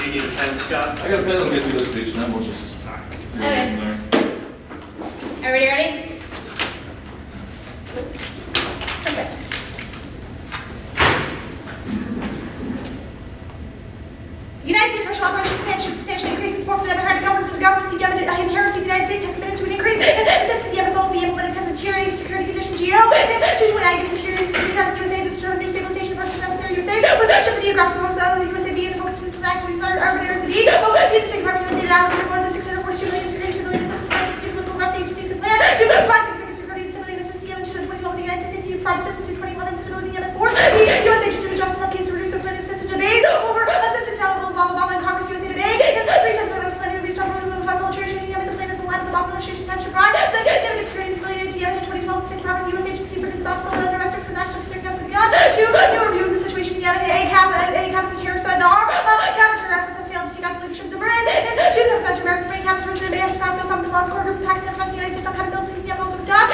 you need a pen, Scott? I got a pen, let me get through this speech, and then we'll just. Okay. Everybody ready? Perfect. The United States Special Operations Command should substantially increase its support for the democratic government to the government to govern inherent in the United States has committed to an increase in assistance the MFO will be implemented because of deteriorating security conditions GO and choose when I get security security USA to determine new stabilization approaches necessary USA with shift the geographic focus of the USA being the focus system activities are urban areas of the D. The State Department USA to allocate more than 642 million security civilian assistance to political arrest agencies and plan to provide significant security and civilian assistance to the MFO in 2012 with the United States and provide assistance to 2011 stability in MS force. The US agency to adjust some case to reduce the plan assistance debate over assistance to Obama and Congress USA Today and 3 times the planning to restart military training the plan is in line with the Obama administration tension pride. So significant security and civilian ATM in 2012 the State Department US agency for the Battlefield Director for National Security Council and beyond to new review of the situation in Yemen. ACAP is a terrorist threat in our counter efforts have failed to take out the leadership of Iran and choose some country American Marine Campus President Bayham to pass those on the laws core group of Pakistan France the United States accountability since Yemen also been done.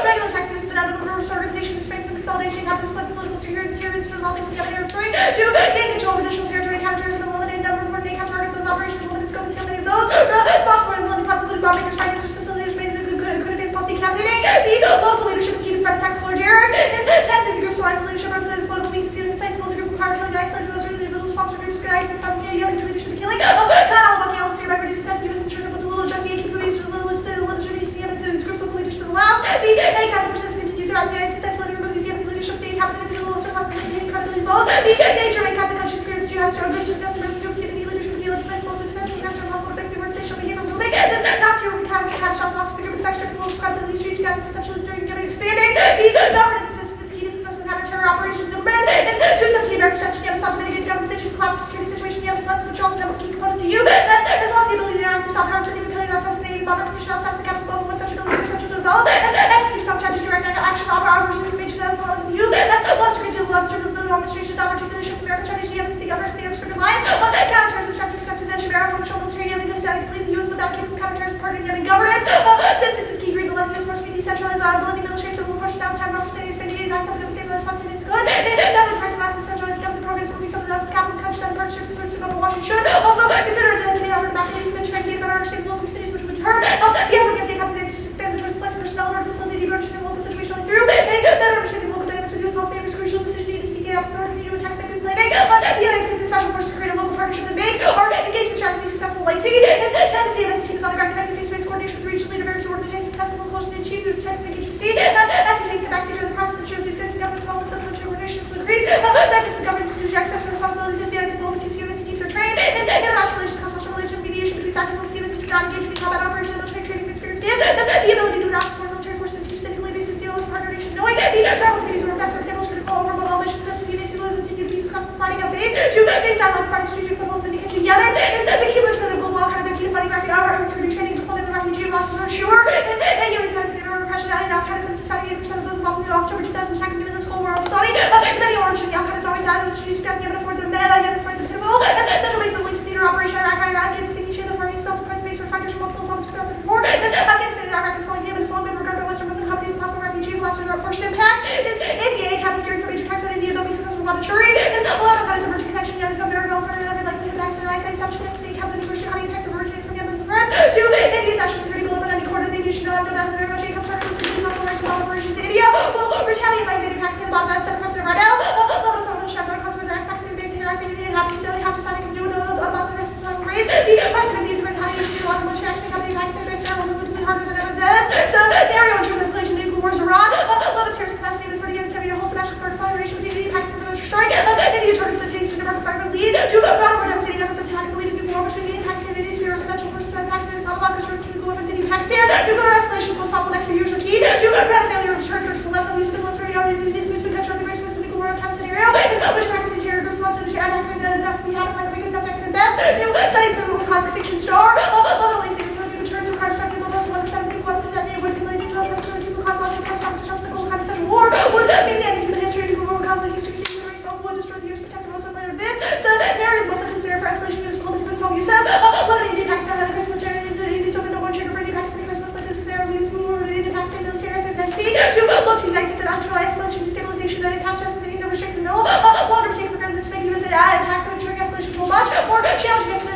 Regular tax payments been out of organizations experiencing consolidation capitals split political security terrorists resulting from Yemen territory to gain control of additional territory counterterrorism and eliminate a number of important ACAP targets. Those operations limited scope and scale many of those responsible for implementing plots including bomb makers, fighters, facilitators, made could advance policy decapitating the local leadership is key to front attacks for Derek and 10 the groups aligned with leadership outside is political weak to see the insights the group require killing isolated those really individual responsible groups could act with Yemen to leadership killing Canada about the by reducing that US insurance with the little just the capabilities to little extent the legitimacy Yemen to groups local leadership allows the ACAP persist continue throughout the United States isolated remove these Yemen leadership state capital and the little circle of credibility both the nature of ACAP the country's experience to have strong groups to invest in groups giving the leadership deal of space both international investor and possible effective organizational behavior moving this top tier with catastrophic loss of the group effects to promote credibility street to guidance essentially during expanding the governance system is key to successful counter-terror operations in Iran and to some team American strategy Yemen sought to mitigate the government situation collapse the security situation Yemen selects which all the key component to you as lost the ability to act for soft power to the killing outside sustaining bomber condition outside the capital above when such ability is essential to develop and execute some strategy direct action operations information as well as you as lost a great deal of love to the administration that articulation of American strategy Yemen the government the Arab alliance on counter-terrorism strategy accepted the Shamara functional military Yemen this static leave the US without capable counter-terrorism part of Yemen governance assistance is key green to let the US force be decentralized blending military civil force downtime buffer states spending act up and stabilize spontaneous good and that was part of us decentralized government programs will be something that the capital countryside partnership with groups of government Washington should also consider a dedicated effort to back cities and trying to better understand local communities which would hurt the effort against the capital to expand the choice select personnel or facility to understand local situation through and better understanding local dynamics with US policymakers crucial decision needed to get authority to do attacks by good planning the United States and special forces to create a local partnership that makes or engage in strategy successful like sea and China CMS teams on the ground connecting face-to-face coordination with the regional leader very few organizations successful close to achieve through the technical agency as we take the backseat during the process that shows the existing government's involvement in supplementary coordinations to increase effectiveness of government to access for responsibility because the items diplomacy CMS teams are trained and international relations cross-cultural relations mediation between tactical CMS to not engage in combat operations and military training experience give the ability to not support military forces and teach physically basis deal with partner nation knowing the tribal communities who are best for example is critical over mobile missions that the basic will continue to be successful fighting out phase to base dialogue fighting strategic development in Yemen is the key linchpin of global kind of the key to fighting refugee training deployment of refugee losses are sure and Yemen's had been repression and Al-Qaeda since 58% of those involved in the October 2000 attack given the school war of Saudi many origin Al-Qaeda's always had in strategic Yemen affords a Yemen affords a pivotal and central base of links to theater operation Iraq and distinguishing the foreign self price base for fighters from multiple Islamic 2004 and Afghanistan and Iraq is calling Yemen as long been regarded by Western Muslim companies as possible refugee losses or unfortunate impact is India cap is gearing for major attacks on India though be successful about a jury and a lot of that is emerging connection Yemen become very well for every likelihood of attacks and ISIS establishment they have the university how many attacks have originated from Yemen to France to India's national security goal of any quarter of the nation no doubt that very much income structures and possible rights and operations to India will retaliate by invading Pakistan about that set precedent right now let us know Shabbat consequence that Pakistan based here Iraq and have decided to do about the next potential raise the question of the different how you do a lot of military action company Pakistan based here will be harder than ever this so scenario in terms of escalation of nuclear wars Iran love of terrorist last name is 40 years 70 to hold domestic collaboration with India Pakistan for the strike India targets the taste of the American fragment lead to broader more devastating efforts to tactical leading nuclear war between India and Pakistan and India potential forces by Pakistan is not blocked to nuclear weapons in Pakistan nuclear escalation most probable next few years are key to prevent failure of deterrent drugs to let them use the for the between country the race of the nuclear war time scenario in which Pakistan terror groups launched into attack enough we have to make enough extent best new studies that will cause extinction star literally 60 million returns require some people those 1% of people weapons that they would accumulate these levels of people cause lots of catastrophic disruption the global climate such a war would mean the end of human history nuclear war would cause the history of the race would destroy the US protect the most of later this so there is most necessary for escalation of diplomacy and solve yourself let India Pakistan have the Christmas military is open no one trigger for India Pakistan Christmas like this is there leave move India Pakistan military SNC to look to United States actual escalation destabilization that attached us with the restricted middle longer take for granted this make USA attacks and trigger escalation too much or challenging escalation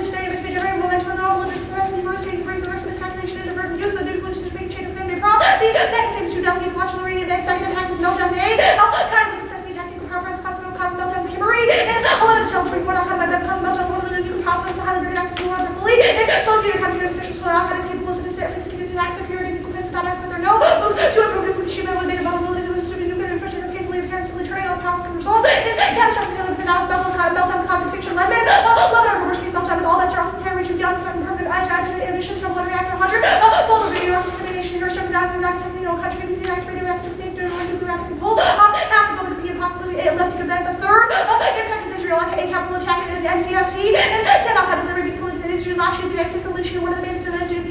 watching the radio, second impact is meltdowns A. Kind of successfully attacking nuclear power plants, causing meltdown for Kimberly. And 11 tell the report on how my bed causing meltdown for one of the nuclear power plants, highly radioactive nuclear are fully. And most of the county officials will out as capable of sophisticated attack security nuclear plants not out with their no moves to improve Fukushima with their vulnerability to nuclear infrastructure painfully apparent simply turning all power from resolve. And catastrophic failure with the meltdowns causing extinction lemon. 11 reverse speed meltdown with all bets are off the pair reaching beyond threatened permanent emissions from one reactor 100. Full of radioactive contamination here shut down in the country radioactive nuclear reactor pull. Half the moment to be possibly left to prevent the third impact is Israel like a capital attack in NCFP and 10 off is the Arabian police that Israel last year the United States unleashing one of the bandits in the NDT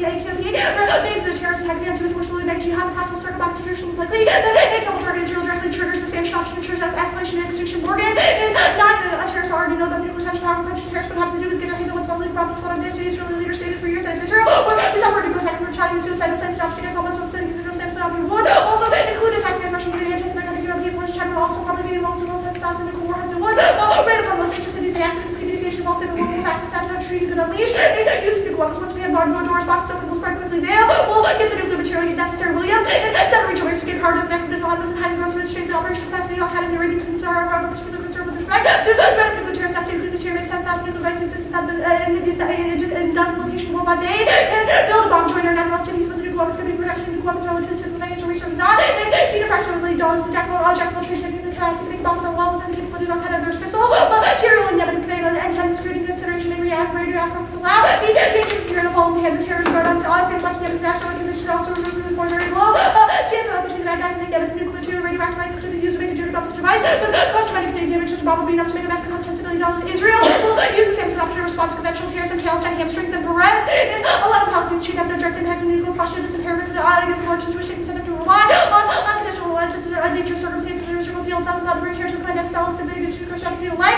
names the terrorist attack against U.S. forces will make jihad the possible circle back to Jerusalem is likely. Then a couple target Israel directly triggers the same shock and ensures as escalation and extinction Morgan. And 9 the terrorists already know about the nuclear potential power of countries terrorists what have to do is get their hands on what's probably the problem spot on this Israeli leaders stated for years that if Israel or we suffer nuclear attack and retaliate suicide the same stuff against all those who sitting Israel same stuff would also include attacks against Russian unity anti-Semitic European forces China will also probably be involved in all 7,000 nuclear warheads and would right upon most major cities the accident miscommunication of all civil local factors that not treaties and unleash use of nuclear weapons once we had barred doors boxes open will spread quickly there will get the nuclear material necessary Williams and seven regional waves to get harder than the next was in hiding growth with strength and operation capacity all kind of the Arabian concerns are of particular concern with respect to the threat of nuclear terrorists after nuclear material makes 10,000 nuclear devices exist in dozen locations worldwide they can build a bomb join our natural activities with the nuclear weapons can be production nuclear weapons relative to simple financial resources not and see the fraction of $1 billion the jackable trade technique the capacity to make bombs on well within the capability of all kind of their fissile material and never conveyed on intense scrutiny consideration and radioactive allow the patriots here to fall in the hands of terrorists guard on all same collection of natural conditions also really more very low stands out between the bad guys and the evidence nuclear material radioactive ice could be used to make a dirty bomb such a device but cost traumatic damage such a bomb would be enough to make a mass that costs $10 billion Israel will use the same option to response to conventional terrorists and Palestine hamstrings than Perez and 11 Palestinians should have no direct impact on nuclear posture this impairment could against the Lord's Jewish state incentive to rely on unconditional reliance on dangerous circumstances and reserve fields up about the bring here to clandestine balance and biggest nuclear strategy to light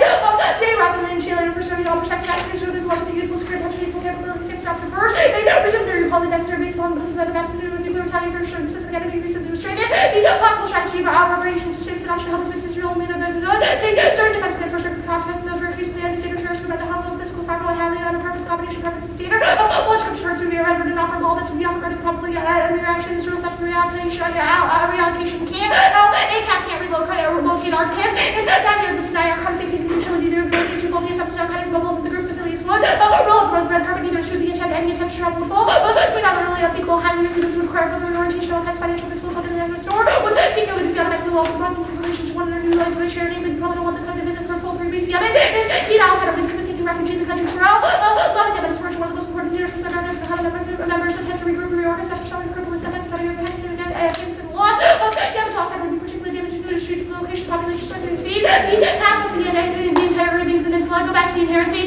day rather than Chile and pursuing all protected activities to the useful security technical capability same stop to first and presume they're probably necessary based on the basis that a massive nuclear retaliation for certain specific enemy recently restricted the possible strategy for our operations to shape option help defense Israel and later than good take certain defensive infrastructure process and those were increasingly anti-state terrorists prevent the harmful physical fragile highly unperfect combination preference and standard logical deterrents would be rendered inoperable but would be offered probably reaction Israel's after reallocation can't ACAP can't relocate our kids and that year was deny our kind of safety and utility their ability to fully accept our kind of mobile that the group's affiliates would roll of red carpet neither should the attempt any attempt to travel the fall but we not really unthinkable highly risky this would require further orientation all kinds of financial principles under the national store would seek no to be automatically law from running relations to one another new lives with a shared name but you probably don't want the country to visit for a full 3 weeks Yemen is key now kind of the taking refuge in the country for all loving Yemen is virtually one of the most important leaders from the government to have members attempt to regroup and reorganize after suffering crippling setbacks out of your Pakistan against the loss Yemen talk and would be particularly damaged to the street location population starting to exceed the half of the entire Arabian Peninsula go back to the inherency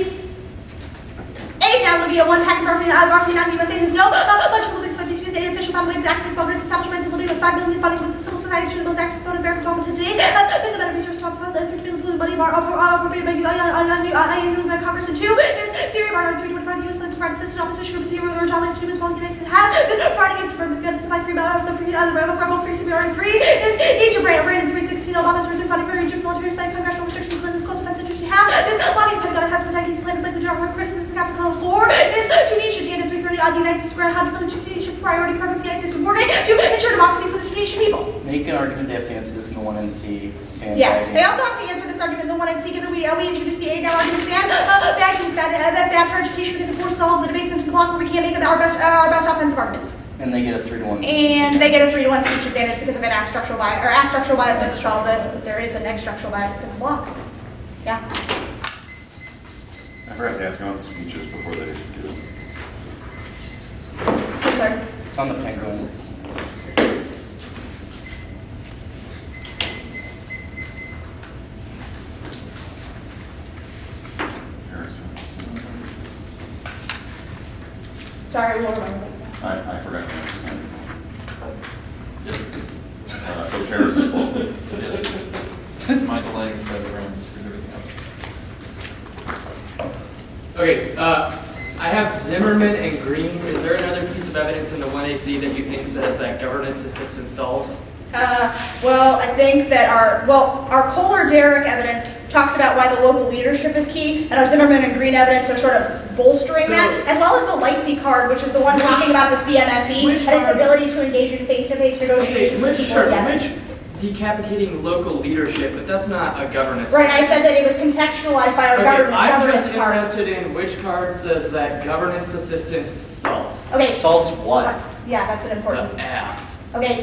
8 now Libya 1 pack of Murphy not the USA has no much of the big studies because 8 official found exactly small grants establishments and with 5 million funding with the civil society to the most active known American government to date has been the better reach responsible for the $3 billion money appropriated by Congress and 2 is Syria barred on 325 the U.S. plans to provide assistance opposition groups Syria or Jolly to do as well the United States has been providing it for to supply free of the rebel free Syria 3 is Egypt Brandon 316 Obama's recent funding for Egypt military flight congressional restrictions Clinton's close defense interest has been lobbying Pentagon has protected his plans like the general criticism for Capital 4 is Tunisia to get a 330 on the United States grant $100 billion to Tunisia priority programs the United States supporting to ensure democracy for the Tunisian people. Make an argument they have to answer this in the 1NC sandbagging. Yeah, they also have to answer this argument in the 1NC given we introduced the A now argument stand. Bad is bad for education because it forces all of the debates into the block where we can't make our best offensive arguments. And they get a 3-to-1 And they get a 3-to-1 speech advantage because of an structural bias, or structural bias doesn't solve this. There is a negative structural bias because of the block. Yeah. I forgot to ask about the speeches before they do it. Yes, sir. It's on the Penguin. Sorry, we'll remember. I forgot to ask. Yes. Coach Harris's fault. Yes. It's my delay inside the room. Just figured everything out. Okay, I have Zimmerman and Green. Is there another piece of evidence in the 1AC that you think says that governance assistance solves? Well, I think that our Kohler Derrick evidence talks about why the local leadership is key, and our Zimmerman and Green evidence are sort of bolstering that, as well as the Lightsey card, which is the one talking about the CMSE and its ability to engage in face-to-face negotiations with people in Yemen. Which decapitating local leadership, but that's not a governance. Right, I said that it was contextualized by our government. I'm governance just card. interested in which card says that governance assistance solves. Okay. Solves what? Yeah, that's an important. The F. Okay,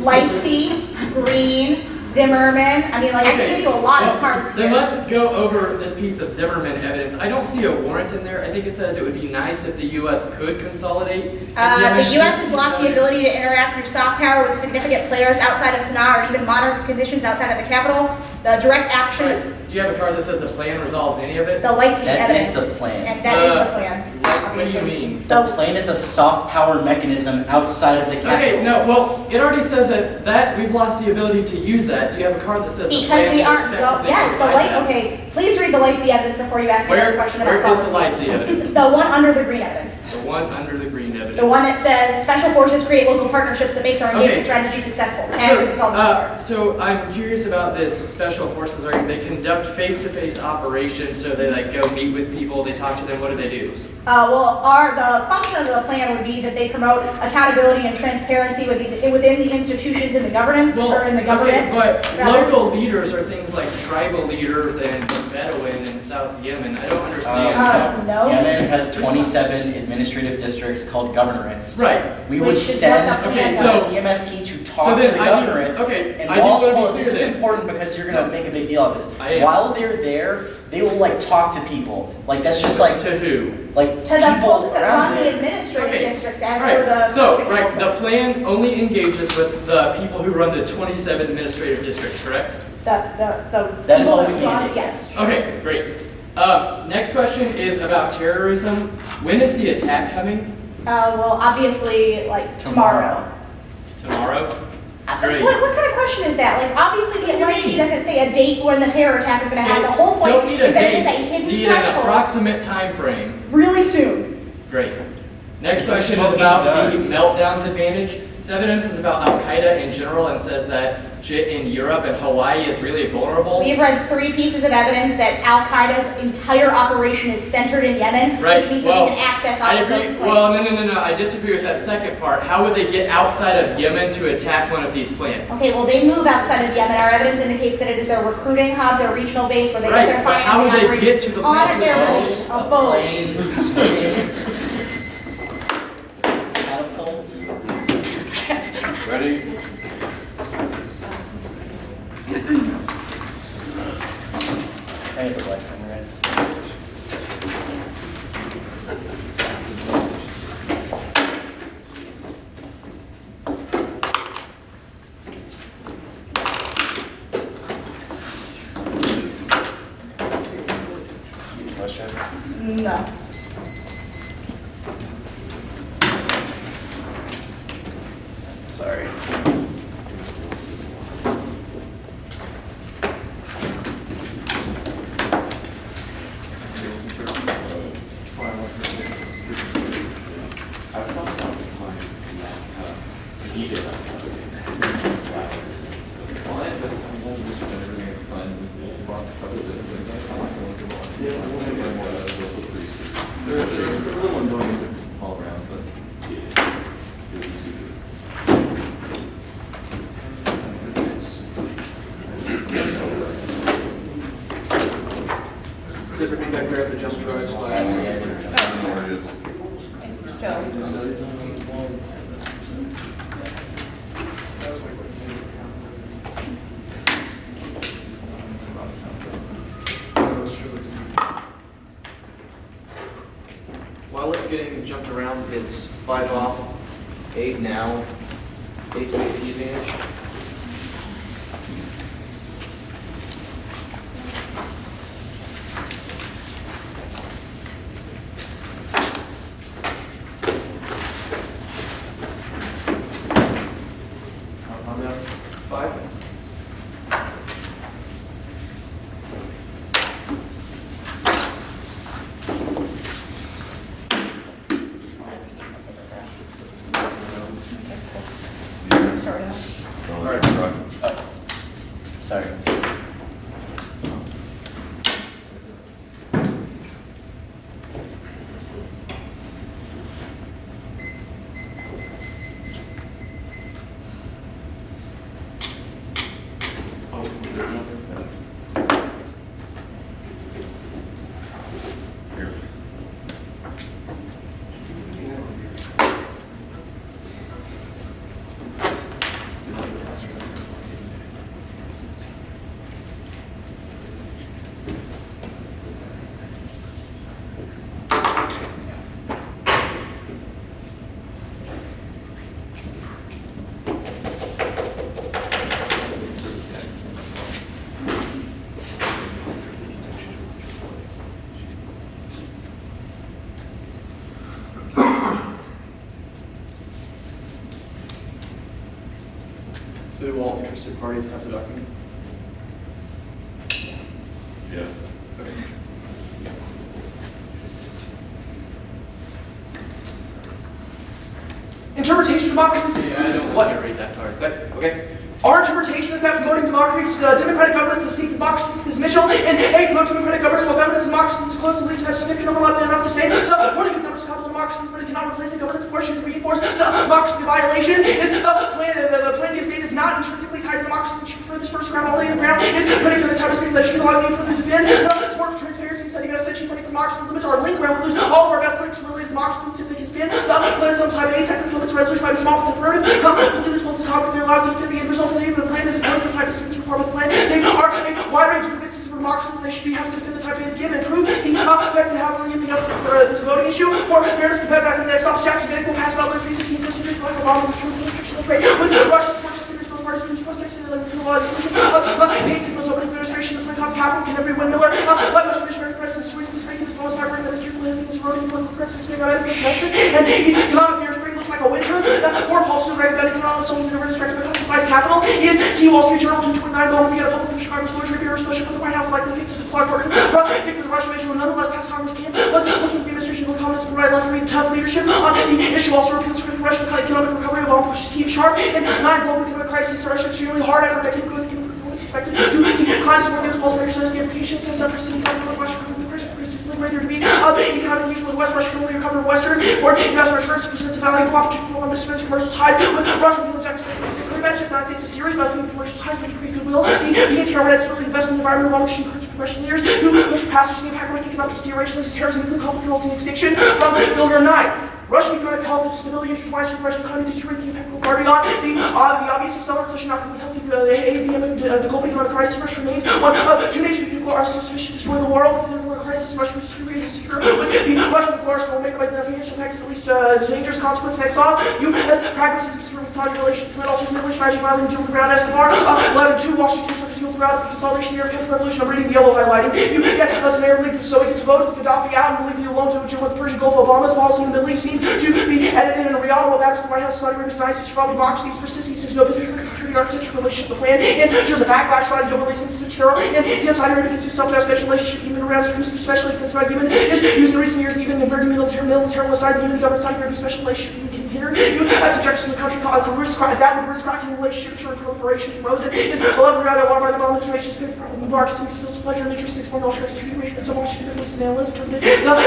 Lightsey, Green, Zimmerman. I mean, like, I can give you a lot of cards here. Then let's go over this piece of Zimmerman evidence. I don't see a warrant in there. I think it says it would be nice if the U.S. could consolidate. The U.S. has lost the ability to interact through soft power with significant players outside of Sanaa or even monarch conditions outside of the capital. The direct action, Do you have a card that says the plan resolves any of it? the Lightsey That evidence. is the plan. And that is the plan. What do you mean? The plan is a soft power mechanism outside of the capital. Okay, no, well, it already says that we've lost the ability to use that. Do you have a card that says the Because plan we will aren't, well, effectively yes, the provide light, that? okay, please read the Lightsey evidence before you ask me another question about Where is the solvency. Lightsey evidence? The one under the Green evidence. The one under the green evidence. The one that says special forces create local partnerships that makes our engagement Okay. strategy successful. And it's a solvency card. So I'm curious about this special forces argument. They conduct face-to-face operations, so they like go meet with people, they talk to them, what do they do? The function of the plan would be that they promote accountability and transparency within the institutions in the governance or in the government. But local leaders are things like tribal leaders and Bedouin in South Yemen. I don't understand. No. Yemen has 27 administrative districts called governorates. Right. We Which would is send what the the plan does. CMSE to talk So to then the I need- governorates. okay, And I do while, wanna be hold on, clear this is then. important because you're gonna make a big deal of this. I am. While they're there, they will like talk to people. Like that's just like To who? like To the people folks that around run the there. administrative Okay. districts as Right. per the. So, district right, council. the plan only engages with the people who run the 27 administrative districts, correct? The That is people all we run- mandate. Yes. Okay, great. Next question is about terrorism. When is the attack coming? Well, obviously, like tomorrow. Tomorrow? What Great. kind of question is that? Like, obviously, the What do you NYC mean? doesn't say a date when the terror attack is going to happen. The whole point Don't need is a that it is a date, hidden need an threshold approximate time frame. really soon. Great. Next It's a question is smoking about gun. the meltdowns advantage. This evidence is about Al-Qaeda in general and says that shit in Europe and Hawaii is really vulnerable. We've read 3 pieces of evidence that Al Qaeda's entire operation is centered in Yemen, Right, which means well, that they can access all I of those agree. planes. Well, no. I disagree with that second part. How would they get outside of Yemen to attack one of these plants? Okay, well, they move outside of Yemen. Our evidence indicates that it is their recruiting hub, their regional base, where they Right, get their but how financing would they get to the on plant their with boat, a boat. Plane, swimming, catapults. Ready? I have the black one, right? Question? No. Sorry. They're a little annoying all around, but. See if we can grab the jump drive slide. While it's getting jumped around, it's 5 off, 8 now, 8 to 8 the advantage. On the 5. Start start right now. All right. Sorry. So do all interested parties have the document? Yes. Okay. Interpretation of democracy. Yeah, I don't want to read that part. Okay. Our interpretation is that promoting democracy, democratic governance is seek democracy is mission, and A, promote democratic governance while governance and democracy is closely linked and have significant overlap and enough to say. So, promoting governance coupled democracy, but it cannot replace the governance portion to reinforce democracy violation. Is the plan of state is not intrinsically tied to democracy. For this first round, all the ground is putting for the type of things that should allow me to defend. Support for transparency, setting a section funding for democracy limits our link around. We lose all of our best links related to democracy and see if they can spin. The plan some type of 8 seconds limits resolution by the small but affirmative. Completely responsive topic if they're allowed to defend the end result of the name of the plan is the type of sins required with the plan. They are a wide range of offenses for democracies. They should have to defend the type of give and prove the effect they have on the ending up for this voting issue. For fairness, compared back in the next office, Jackson Bank will pass about 316 for sinners, like Obama, with true restrictions of trade. With Russia support for sinners, both parties, supposed to fix it, like the law, inclusion paid signals opening the administration of Lincoln's capital. Can every windmiller, like most American president's choice, please make his most hard work that is truthfully has been this eroding political currency, make out every semester. And economic year spring looks like a winter. Foreign policy regulated economic, so we never distracted by supplies capital. He is key Wall Street Journal 229 going to be at a public from Chicago Soldier Bureau special with the White House likely faces to Clark Burton. Particularly the Russian issue nonetheless past Congress can was looking for the administration of comments to provide left lead tough leadership on the issue also repeals for the Russian economic recovery of all pushes keep sharp and 9 global economic crises are extremely hard after a decade growth expected to decline support against false measures as the implications since the preceding of Russia from the first particularly greater to be economic engagement with West Russia can only recover Western or investment returns presents a valuable opportunity for Columbus Smith's commercial ties with Russian deal objectives. The United States a series by doing commercial ties to create goodwill. The internet is really investment environment while machine congressional leaders who push passage the impact of economic deterioration, terrorism, nuclear conflict, resulting extinction from Filter 9. Russian economic health and stability intertwined with Russian economy deteriorating the impact of guarding on the obvious acceleration so should not be healthy the global economic crisis. Russia remains one of 2 nations who are sufficient to destroy the world. If there were a crisis, Russia would deteriorate secure. But the Russian course will make by the financial impact is at least a dangerous consequence. Next off, U.S. pragmatism concerning Saudi relations, threat alters military strategy, violating deal with ground Escobar. 11-2, Washington struck a deal with ground for consolidation near Chemical Revolution. I'm reading the yellow highlighting. You get less than Arab League, so it gets voted with Gaddafi out and leave you alone to with the Persian Gulf. Obama's policy in the Middle East seems to be edited in a Riyadh while back to the White House. Saudi Arabia's nice for all democracies persisting since no business and security architecture relationship the plan. And shows a backlash Saudi's overly sensitive terror. And Saudi Arabia can see self-special relationship even around especially since my human is used in recent years even inverting military aside even the government Saudi Arabia special relationship container. You as objects in the country called that would risk cracking relationship short proliferation frozen. And 11 Riyadh alarmed by the bomb information marketing skills pleasure and interest exploring all types of information so much to business analysts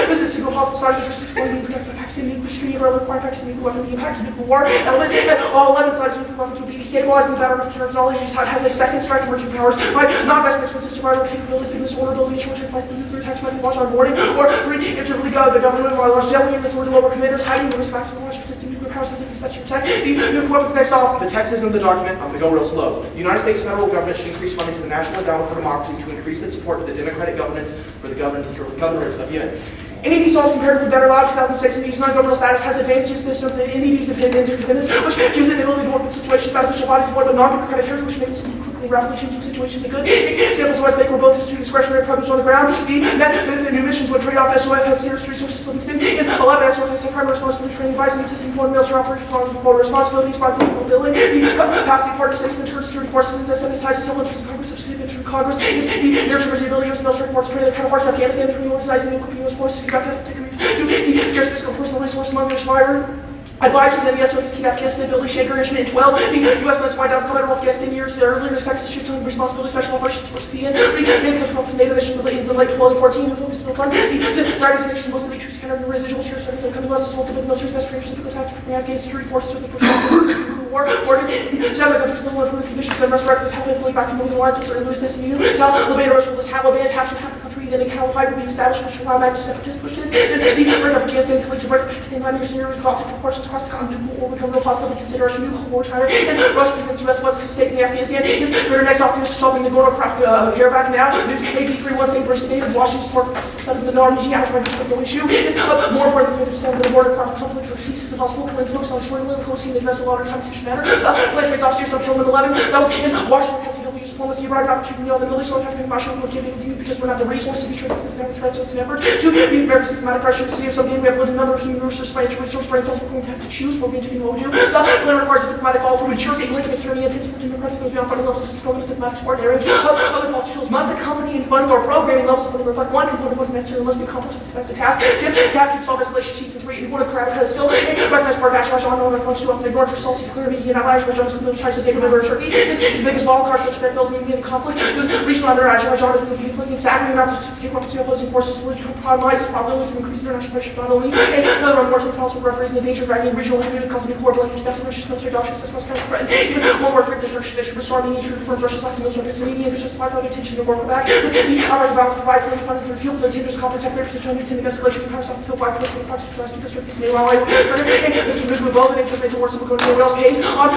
business signal possible Saudi interest exploring being protected by Pakistan nuclear security and requiring Pakistan nuclear weapons the impact of nuclear war element and all 11 sides nuclear weapons would be destabilizing the battle of terminology side has a second strike emerging powers by non-best expensive survival capabilities given this vulnerability and short-term fight nuclear attacks might be launched on boarding or preemptively the government while large delegating the authority lower commanders hiding the respects of the launch existing nuclear powers and taking steps to protect the nuclear weapons. Next off, the text is in the document. I'm going to go real slow. The United States federal government should increase funding to the National Endowment for Democracy to increase its support for the democratic governance for the governance of Yemen. NED solves comparatively better lives 2006 and NED's non-governmental status has advantages to systems and NED's interdependence, which gives it the ability to work with situations as which bodies support but non-democratic territories which make this quickly rapidly changing situations a good examples of West Bank were both institute discretionary programs on the ground. The new missions would trade off SOF has serious resources Livingston and 11 SOF has some primary responsibility training advising assisting foreign military operations responsibility responsible building the capacity of partner states and internal security forces since SM is ties to several interests in Congress such as Congress is the near-term ability of military forces train their counterparts in Afghanistan training organizing and equipping U.S. forces to conduct efforts to the scarce fiscal personal resources among their survivor. Advisors and the U.S. Soviets keep Afghanistan, Billy Shaker, Ishmael, 12. The U.S. plans to wind down its combat of Afghanistan years earlier and expects to shift to responsibility special operations force PN. Main control from NATO mission in the late 2014 and focus on the Zionist nation mostly troops counter the residual terror starting from the coming west as well as the military best training difficult attack to bring Afghan security forces with the war. Ordered seven countries level improvement conditions and restaurant with halfway fully back to moving lines with certain Louis Sissy. Taliban Russia was Taliban captured half the country, then a caliphate would be established, which will allow back to separatist pushes. Then the break of Afghanistan complete to break Pakistan 9 years scenario conflict proportions across the continent will become real possibility consideration new Cold War China and Russia because the U.S. wants to stake in Afghanistan is their next optimist stopping the Gordo crap here back now. News AZ31 saying British state of Washington support for some of the non-easy action no issue is more important than 50% of the border conflict for peace is impossible. Killing folks on short and close in his vessel water competition matter. Plant trades officers so killed with 11. That was in Washington has to help use diplomacy right now to the Middle East. North African Marshall will give it to you because we don't have the resources to be trading with threats. So it's an effort to the America's diplomatic pressure to see if something we have limited number of human resources, financial resource brain cells. We're going to have to choose. We're going to do what we do. The plan requires a diplomatic follow through, ensures a link to security and intents for democratic goes beyond funding levels, system programs, diplomatic support, and range. Other policy tools must accompany in funding or programming levels. Funding reflect one component of what's necessary must be complex with defensive tasks. Tim, CAP can solve escalation sheets in 3. Important crowd has still a recognized part of action. John Norman comes to often ignore results to clear media and allies. John's military to take a member of Turkey. His biggest wild card, such that fails in conflict. Regional under Azerbaijan has been inflicting staggering amounts of sophisticated weapons to opposing forces will compromise its probability to increase international pressure not only another one more sense also referencing the danger of dragging regional heavy with causing nuclear blending deaths and Russia's military doctrine system must threaten even one more threat destruction that should restore the nature of confirms Russia's last military media and justify further attention to work back with the outright violence provided for funding for fuel for the continuous conflict sector potential mutant escalation of power stuff field black twist and proxy for us because Turkey's name ally and to move with both and into worse than we're going to Wales case on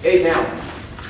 8 now.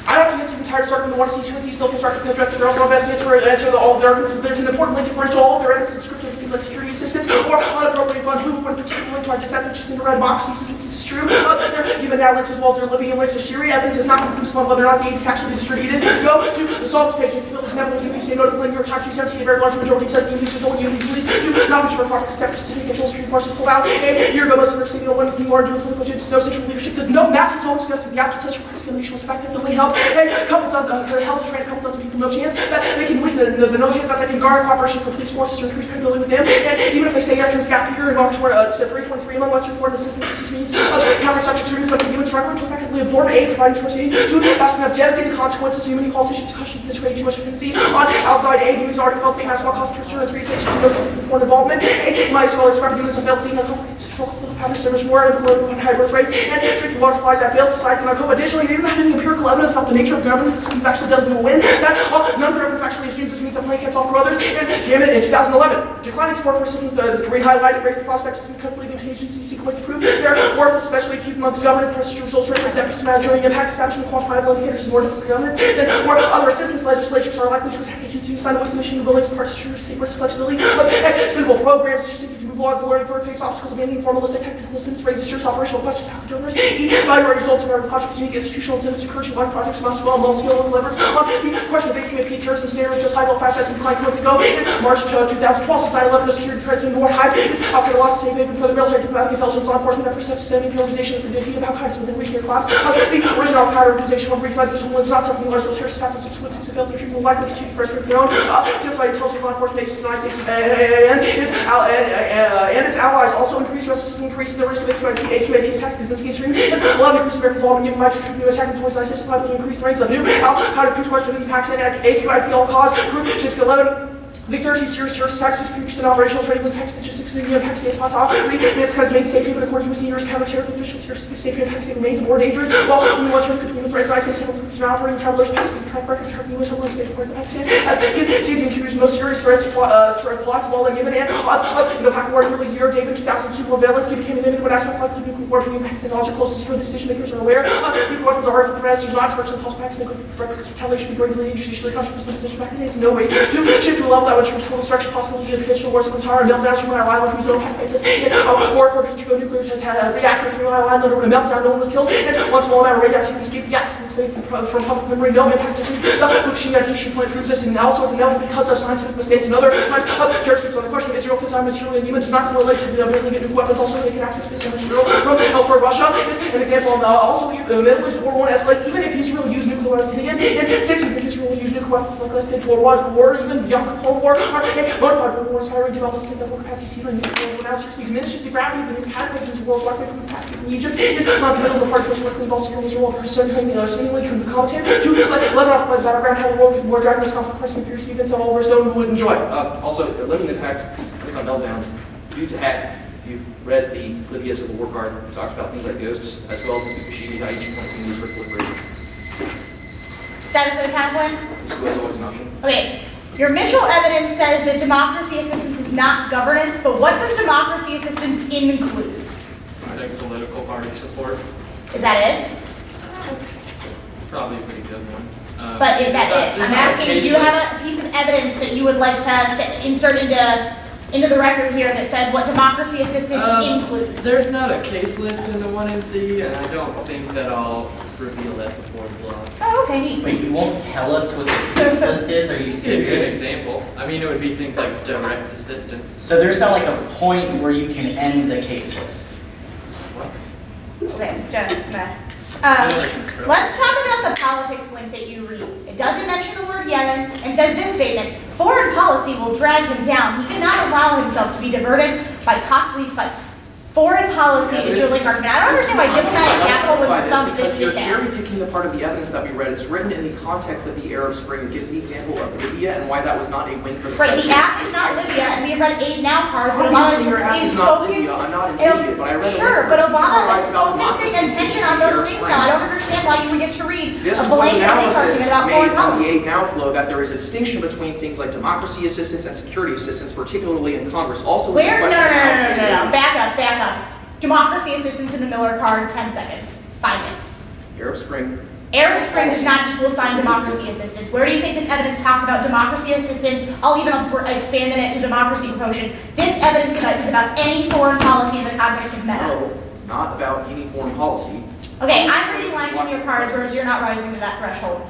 I don't think it's tired of starting to want to see truancy still constructed and address the girls on best answer all of their arguments. There's an important link differential all of their evidence and scripted things like security assistance or unappropriate funds. Who would particularly try to dissent which is in the red box? This is true. Their even now links as well as their Libyan links or Syria evidence is not conclusive on whether or not the aid is actually distributed. Go to the Psalms page. It's Phyllis Neville. You say notably in New York Times 317 a very large majority of certain users don't unity police to not which for separate specific control security forces pulled out. A year ago, most of their signal when you are doing political agents, no central leadership. No massive results suggesting the absence of such escalation was effectively help. A couple help to train a couple dozen people, no chance that they can lead the no chance that they can garner cooperation from police forces or increase credibility with them. And even if they say yes, turns gap here in March 323 among Western foreign assistance means countering such extremism like the human struggling to effectively absorb aid, providing trust aid to fast enough devastating consequences. So many politicians caution this way too much dependency on outside aid. Doing are developed same as well cost concern and 3 states to no foreign involvement. My scholars describe units of failed seeing constitutional patterns, so much more and political and high birth rates and drinking water supplies that failed society cannot cope. Additionally, they don't have any empirical evidence about the nature of government. This actually does them a win. That none of the evidence actually assumes this means that playing camps off for others. And damn it, in 2011, declining support for assistance, the green highlighted raised the prospects of leading to agencies seek to prove their worth, especially if amongst government pressure results rates like deficit management impact establishment quantifiable indicators is more difficult for governments. Then more other assistance legislatures are likely to attack agencies who sign the Western mission willing to participate state risk flexibility. Expendable programs seeking to move along the learning for face obstacles of any formalistic technical assistance raises serious operational questions how governors evaluate results of our projects unique institutional incentives encouraging like projects not as well and scale local efforts on the question of AQAP terrorism scenarios just high-level facets and declined months ago in March 2012 since 9/11 no security threats been more high is Al-Qaeda lost safe haven for the military diplomatic intelligence law enforcement efforts to sending the organization for the defeat of Al-Qaeda within regional collapse. The original Al-Qaeda organization will brief like this one was not something large terrorist attack with 6 months since it failed to treat will likely continue first with their own unified intelligence law enforcement agencies in the United States and its allies also increasing the risk of AQAP attacks in this case stream and allowing increased American involvement in migratory new attacking towards the United States to increase the range of new Al-Qaeda cruise question in Pakistan at AQIP all cause crew Shinsk 11 Victor, serious attacks with 3% operational training with Pakistan, just 6 in Pakistan spots operate. This has made safe haven according to senior counter-terrorism officials. Here, safe haven Pakistan remains more dangerous. While the Westerners competing with threats, I say several groups are operating travelers. Pakistan track records Turkey was homeland state reports of Pakistan as the accused most serious threats plots while in Yemen and Pakistan war nearly zero. David 2002 surveillance became limited when asked what likely nuclear war between Pakistan and Algeria closest for decision makers are aware. Nuclear weapons are for threats. There's not for example, Pakistan go for drug retaliation, be greatly dangerous, usually controversial decision Pakistan is no way to shift to a level that would total destruction. Possibility of conventional wars of entire meltdowns from our island, whose own faces. Four quarters to go nuclear has had a reactor from our island under a meltdown, no one was killed. And one small amount of radioactivity escaped the accident from public memory, no impact. The Fukushima ignition point proves this, and also it's inevitable because of scientific mistakes and other times of terrorists on the question of Israel fissile material in Yemen does not correlate to the ability to get nuclear weapons. Also, they can access fissile material from elsewhere. Russia is an example of also the Middle East war won't escalate, even if Israel used nuclear weapons in Yemen. And 6, if Israel will use nuclear weapons like this into a war, even beyond Cold War are a bona fide World War inspiring developments in the whole capacity to nuclear now seriously diminishes the gravity of the new cataclysms the world's walkway from the past in Egypt is committal to parts which likely involves security as well seemingly commentator to let off by the battleground how the world could war driving this conflict pressing fierce events that all of our stone would enjoy. Also, they're living the fact, I think on meltdowns, dude's a hack. If you've read the Libya Civil War card, it talks about things like ghosts, as well as the Fukushima Daiichi kind of being used for proliferation. Status of the counterpoint? School is always an option. Okay. Your Mitchell evidence says that democracy assistance is not governance, but what does democracy assistance include? I think political party support, Is that it? probably a pretty good one. But is that it? there's I'm not a asking, case do you list. have a piece of evidence that you would like to insert into the record here that says what democracy assistance includes? There's not a case list in the 1NC, and I don't think that I'll reveal that before the blog. Oh, okay, neat. Wait, you won't tell us what the case list is? Are you Just give you an serious? example. I mean, it would be things like direct assistance. So there's not like a point where you can end the case list. Okay, Jen, Matt. Let's talk about the politics link that you read. It doesn't mention the word Yemen and says this statement: foreign policy will drag him down. He cannot allow himself to be diverted by costly fights. Foreign policy is your link argument. I don't understand why diplomatic capital would thump this Because you're down. cherry picking the part of the evidence that we read. It's written in the context of the Arab Spring. It gives the example of Libya and why that was not a win for the Right, the president. app is not Libya, and we have read Aid Now cards. and Obviously, Obama your app is is not Libya. focused- I'm not in and- Libya, but I read a Sure, link but which Obama is summarized about focusing democracy attention in on the those Arab things Spring. now. I don't understand why you would get to read This a was blanket analysis argument about made foreign on the policy. Aid Now flow that there is a distinction between things like democracy assistance and security assistance, particularly in Congress. Also, with the Where? No, no, question no, of no, no, no, how- no. Back up. Democracy assistance in the Miller card, 10 seconds. Find it. Arab Spring. Arab Spring does not equal sign democracy assistance. Where do you think this evidence talks about democracy assistance? I'll even expand it to democracy promotion. This evidence is about any foreign policy in the context of meta. No, not about any foreign policy. Okay, I'm reading lines from your cards, whereas you're not rising to that threshold.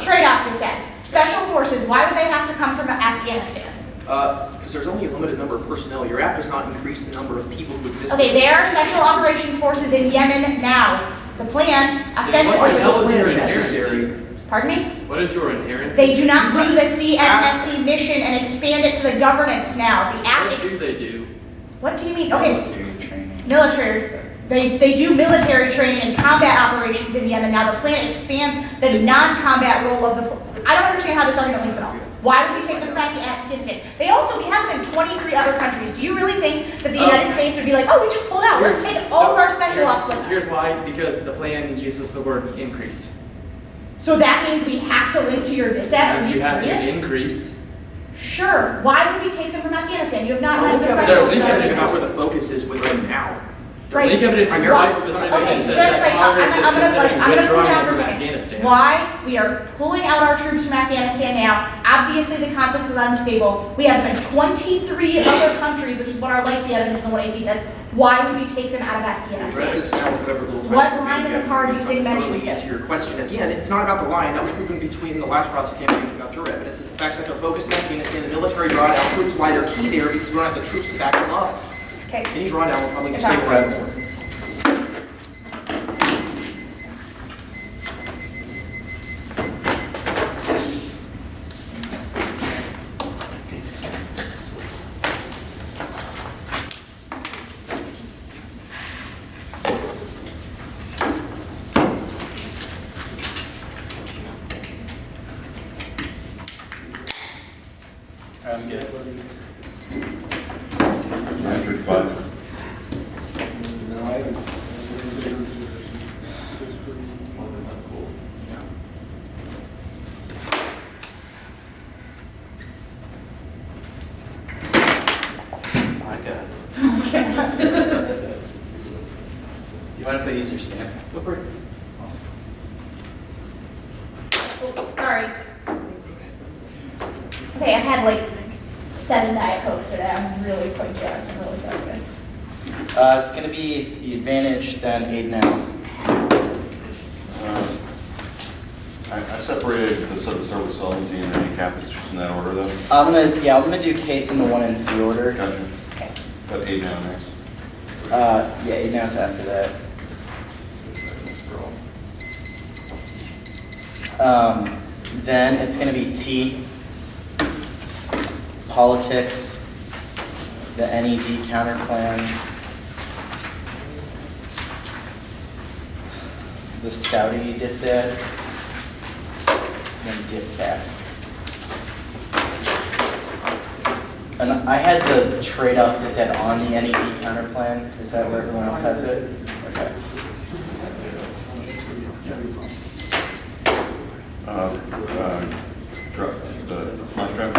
Trade-off dissent. Special forces, why would they have to come from Afghanistan? Because there's only a limited number of personnel. Your app does not increase the number of people who exist. Okay, there are special operations forces in Yemen now. The plan, What ostensibly, the hell is your necessary. inherency? pardon me? What is your inherency? They do not do the CNSC mission and expand it to the governance now. The app What do they do? What do you mean? Okay, Military training. military. They do military training and combat operations in Yemen. Now the plan expands the non-combat role of the. I don't understand how this argument links at all. Why would we take them from Afghanistan? We have them in 23 other countries. Do you really think that the United States would be like, oh, we just pulled out. Let's take all of our special ops with Here's us. why, because the plan uses the word increase. So that means we have to link to your dissent. Are And you you have to serious? increase. Sure. Why would we take them from Afghanistan? You have not I met look the at They're it question. linked as to about where the focus is with them now. The Right. link evidence is Primarily- quite specific Okay, and just says that like, Congress is I'm considering gonna cool withdrawing down it for a from second. Afghanistan. Why? We are pulling out our troops from Afghanistan now. Obviously, the conflict is unstable. We have them in 23 other countries, which is what our legacy evidence in the 1AC says. Why would we take them out of Address Afghanistan? this now with whatever little time. What you line in get. the card do you It's think not mentions thoroughly this? answer your question. Again, it's not about the line. That was proven between the last cross-examination about your evidence. It's the fact that they're focused in Afghanistan. The military drawdown proves why they're key there because we don't have the troops to back them up. Okay. Any drawdown will probably It's stay not credible. I'm good. Matrix 5. My God. You mind if I use your stamp? Go for it. Awesome. Oh, sorry. Okay, I've had like 7 Diet Cokes today. I'm really quite jazzed. I'm really sorry, guys. It's going to be the advantage, then Aid Now. I separated the subservice solvency and handicap. It's just in that order, though. I'm gonna do case in the 1NC order. Gotcha. Okay. Got 8 now next. Yeah, Aid Now's after that. Then it's gonna be T. politics, the NED counter plan, the Saudi dissent, and DIPCAT. And I had the trade-off dissent on the NED counter plan. Is that where everyone else has it? Okay. The flash drive?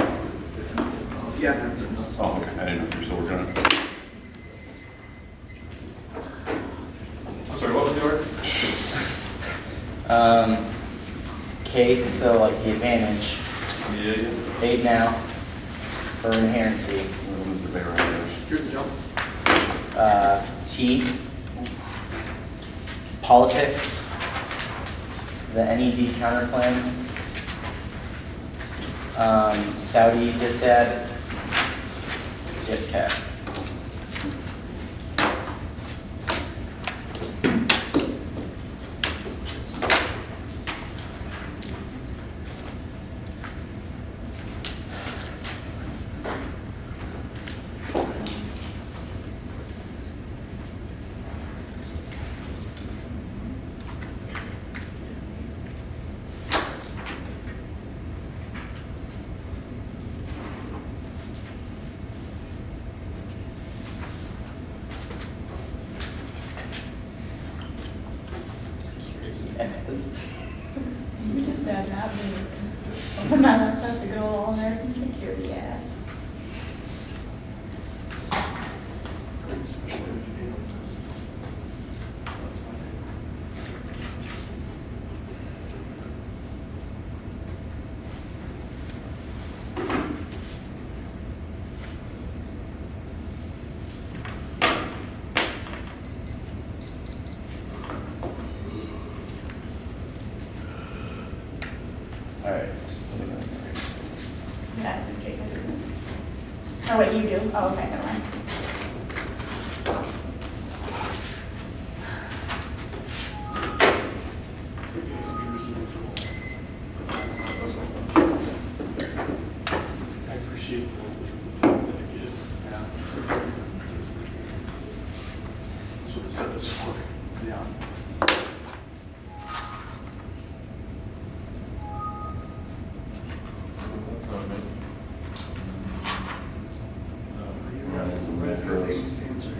Yeah. Oh, okay, I didn't know if you're still working on it. I'm sorry, what was the order? Case, so like the advantage, Yeah. aid now, or inherency. What was the bear on those? Here's the jump. T, politics, the NED counter plan, Saudi dissad, DIPCAT. You did that, not me. Open my laptop to go all American security ass. All right. Yeah, Jake does it. Or what you do. Oh, okay, never mind. I appreciate the that it gives. Yeah. That's what the set is for. Yeah. That's not me. You got the red everything stands here.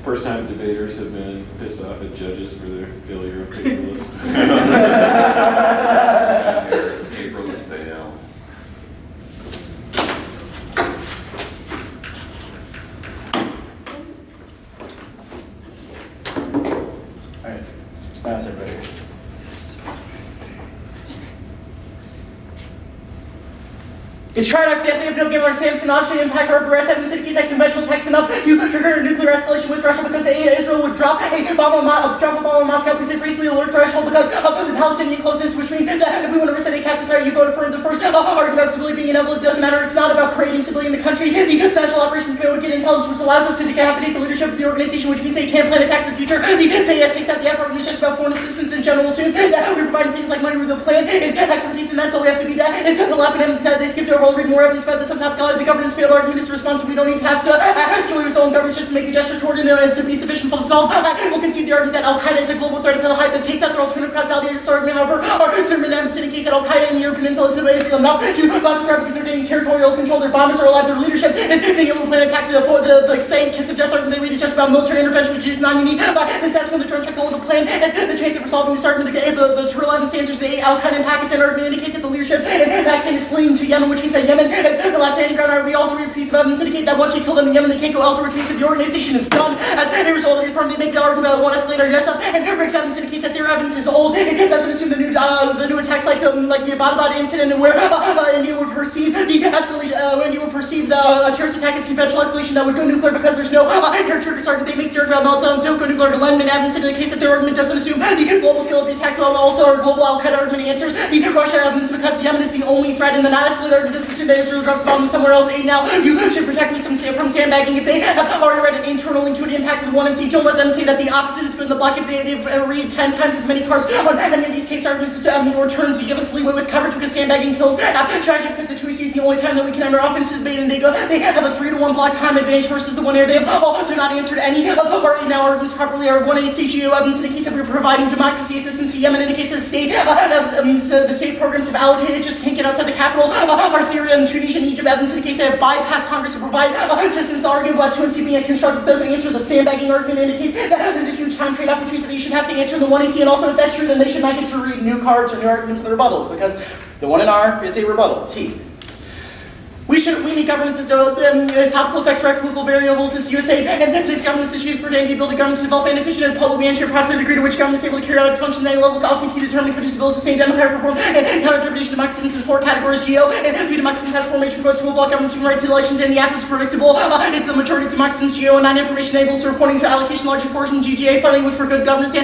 First time debaters have been pissed off at judges for their failure of paperless. Paperless fail. All right. Now it's everybody. It's tried out that no given our Samson option impact or arrest having cities that conventional text enough to trigger a nuclear escalation with Russia because Israel would drop a bomb on Moscow. We said recently alert threshold because of the Palestinian closeness, which means that if we want to reset a captive threat, you go to the first argument about civilian being inevitable. It doesn't matter. It's not about creating civilian in the country. The Special Operations Command would get intelligence, which allows us to decapitate the leadership of the organization, which means they can't plan attacks in the future. The CAS takes out the effort, and it's just about foreign assistance in general. As soon as that we're providing things like money, where the plan is expertise, and that's all we have to be. That is the Lapidem said they skipped over all read more evidence about this on top of the government's failed argument is responsive. We don't even have to actually resolve governments just to make a gesture toward it as to be sufficient to solve. We'll concede the argument that Al Qaeda is a global threat as a hype that takes out their alternative causality. Its argument, however, our concern indicates that Al Qaeda in the European Peninsula is enough to cause threat because they're gaining territorial control. Their bombers are alive. Their leadership is being able to plan attack. The same kiss of death argument they read is just about military intervention, which is not unique. This has when the drone check all of the plan as the chance of resolving this argument. The real evidence answers the Al Qaeda in Pakistan argument indicates that the leadership in Pakistan is fleeing to Yemen, which means that Yemen is the last standing ground. We also read a piece of evidence indicate that once we kill them in Yemen, they can't go elsewhere, which means that the organization is done. As a result, they make the argument about one escalator yes up, and Rick's evidence indicates that their evidence is old. It doesn't assume the new attacks like the Abbottabad incident, and where India would perceive the escalation, India would perceive the terrorist attack as conventional escalation that would go nuclear because there's no air triggers are they make the argument meltdown to go nuclear dilemma and evidence in the case that their argument doesn't assume the global scale of the attacks, while also our global Al-Qaeda argument answers the Russia evidence because Yemen is the only threat and the not escalated argument doesn't assume that Israel drops bombs somewhere else. Now you should protect me from sandbagging. If they have already read an internal link to an impact of the 1 and C, don't let them say that the opposite is good in the block if they've read 10 times as many cards on any of these case arguments or turns to give us leeway with coverage because sandbagging kills tragic because the 2C is the only time that we can enter off into debate and they have a 3-to-1 block time advantage versus the 1 area. They have also not answered any of our now arguments properly. Our 1A CGO evidence indicates that we're providing democracy assistance to Yemen indicates that the state programs have allocated just can't get outside the capital. Our Syria and Tunisia and Egypt evidence indicates they have bypassed Congress to provide assistance. The argument about 2C being a constructive doesn't answer. The sandbagging argument indicates that there's a huge time trade-off between that they should have to answer the 1AC, and also if that's true, then they should not get to read new cards or new arguments and the rebuttals because the 1 in R is a rebuttal. T. We need governments as topical effects, local variables as USA, and then these governments issues pertaining to the ability of governments to develop and efficient and public management process, the degree to which government is able to carry out its functions at any level, often key to determining countries' ability to sustain democratic reform and counter-interpretation of democracy in 4 categories: geo and free democracy has 4 major votes, rule of law, governments, human rights, and elections, and the after is predictable. It's the majority of democracies, geo, and non-information enabled, so reporting to allocation large proportion. GGA funding was for good governance and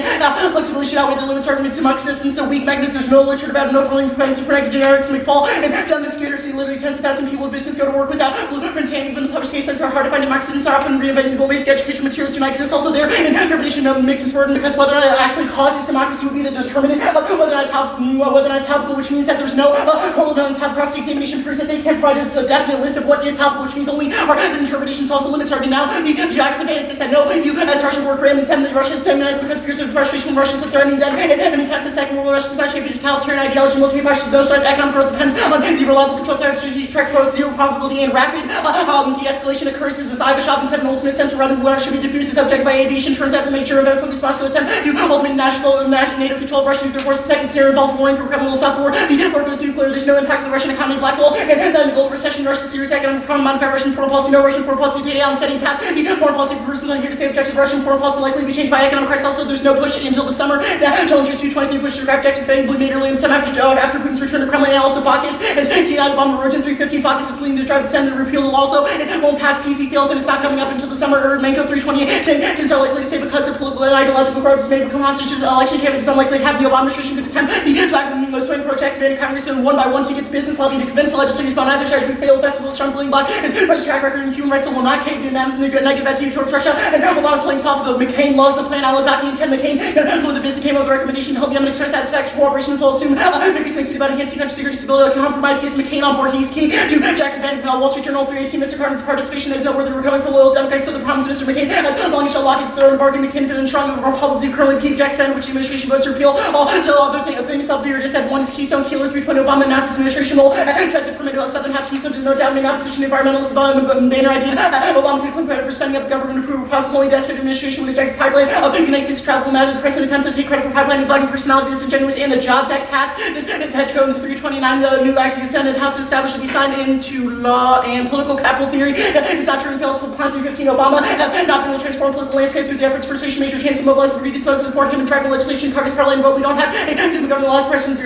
flexibility should outweigh the limits arguments to democracy assistance. A weak mechanism. There's no literature about no funding propensity for negative generics. McFall and some indicators see literally tens of thousands of people with business go to work without blueprints, and even the published case centers are hard to find democracy and are often reinventing the goal-based education materials do not exist. Also, their interpretation of mixes word because whether or not it actually causes democracy would be the determinant of whether or not it's topical, which means that there's no colon on the top. Cross examination proves that they can provide us a definite list of what is topical, which means only our interpretations also limits are now. Jackson Panic said no. You as Russian work ram and send the Russia's feminized because fears of frustration when Russians are threatening them. And many times the Second World War Russia does not shape a totalitarian ideology. Military pressure, those economic growth depends on the reliable control of strategic track growth, zero probability, and rapid de-escalation occurs as Ivashov and 7 ultimate attempt to run where should be diffused is subject by aviation turns out to make sure a responsible attempt to ultimate NATO control of Russian nuclear forces. Second scenario involves warning for criminal South War. The war goes nuclear. There's no impact on the Russian economy. Black hole and then the global recession. Russia's serious economic problem. Modify Russian foreign policy. No Russian foreign policy today on setting path. The foreign policy for persons on here to say objective Russian foreign policy likely to be changed by economic crisis. Also, there's no push until the summer. Challenges 223 push to grab objectives being made early in some after Putin's return to Kremlin. And also Bacchus as United Bomber Origin 315 Bacchus is leading to drive the Senate to repeal the law. Also, it won't pass PC fails and it's not coming up until the summer. Manco 328 saying are likely to say because of political and ideological garbage may become hostages. Election campaign is unlikely to have the Obama administration could attempt to swing projects made in Congress and one by one to get the business lobbying to convince the legislators about either side to fail the festival strong bullying block. His track record in human rights will not cave to negative attitude towards Russia. And Obama's playing soft with the McCain laws, the plan Alizaki and Ted McCain with the visit came up with a recommendation to help Yemen express satisfaction for cooperation as well as assume victories and about enhancing country security stability. Compromise gets McCain on board. He's key to Jackson Panic. Wall Street Journal 318. Mr. Carmen's participation is noteworthy. We're coming for loyal Democrats. So the problems of Mr. McCain as long as Lockett's thrown in bargain McCain and strong of Republicans who currently keep Jackson which the administration votes to repeal. Until other things self-beer just said one is Keystone Keeler 320 Obama announced his administration will set the permit to southern half Keystone to no doubt in opposition to environmentalists banner idea. Obama could claim credit for spending up government approval process only desperate administration with ejected pipeline of the United States travel imagine the president attempt to take credit for pipelining blocking personality disingenuous and the Jobs Act passed. This hedge code is 329 the new act of the Senate House established to be signed into law and political capital theory. It's not true and fails to plan 315 Obama have not been able to transform political landscape through the efforts of persuasion major chance to mobilize the predisposed to support him and tribal legislation Congress parliament vote we don't have to the government laws president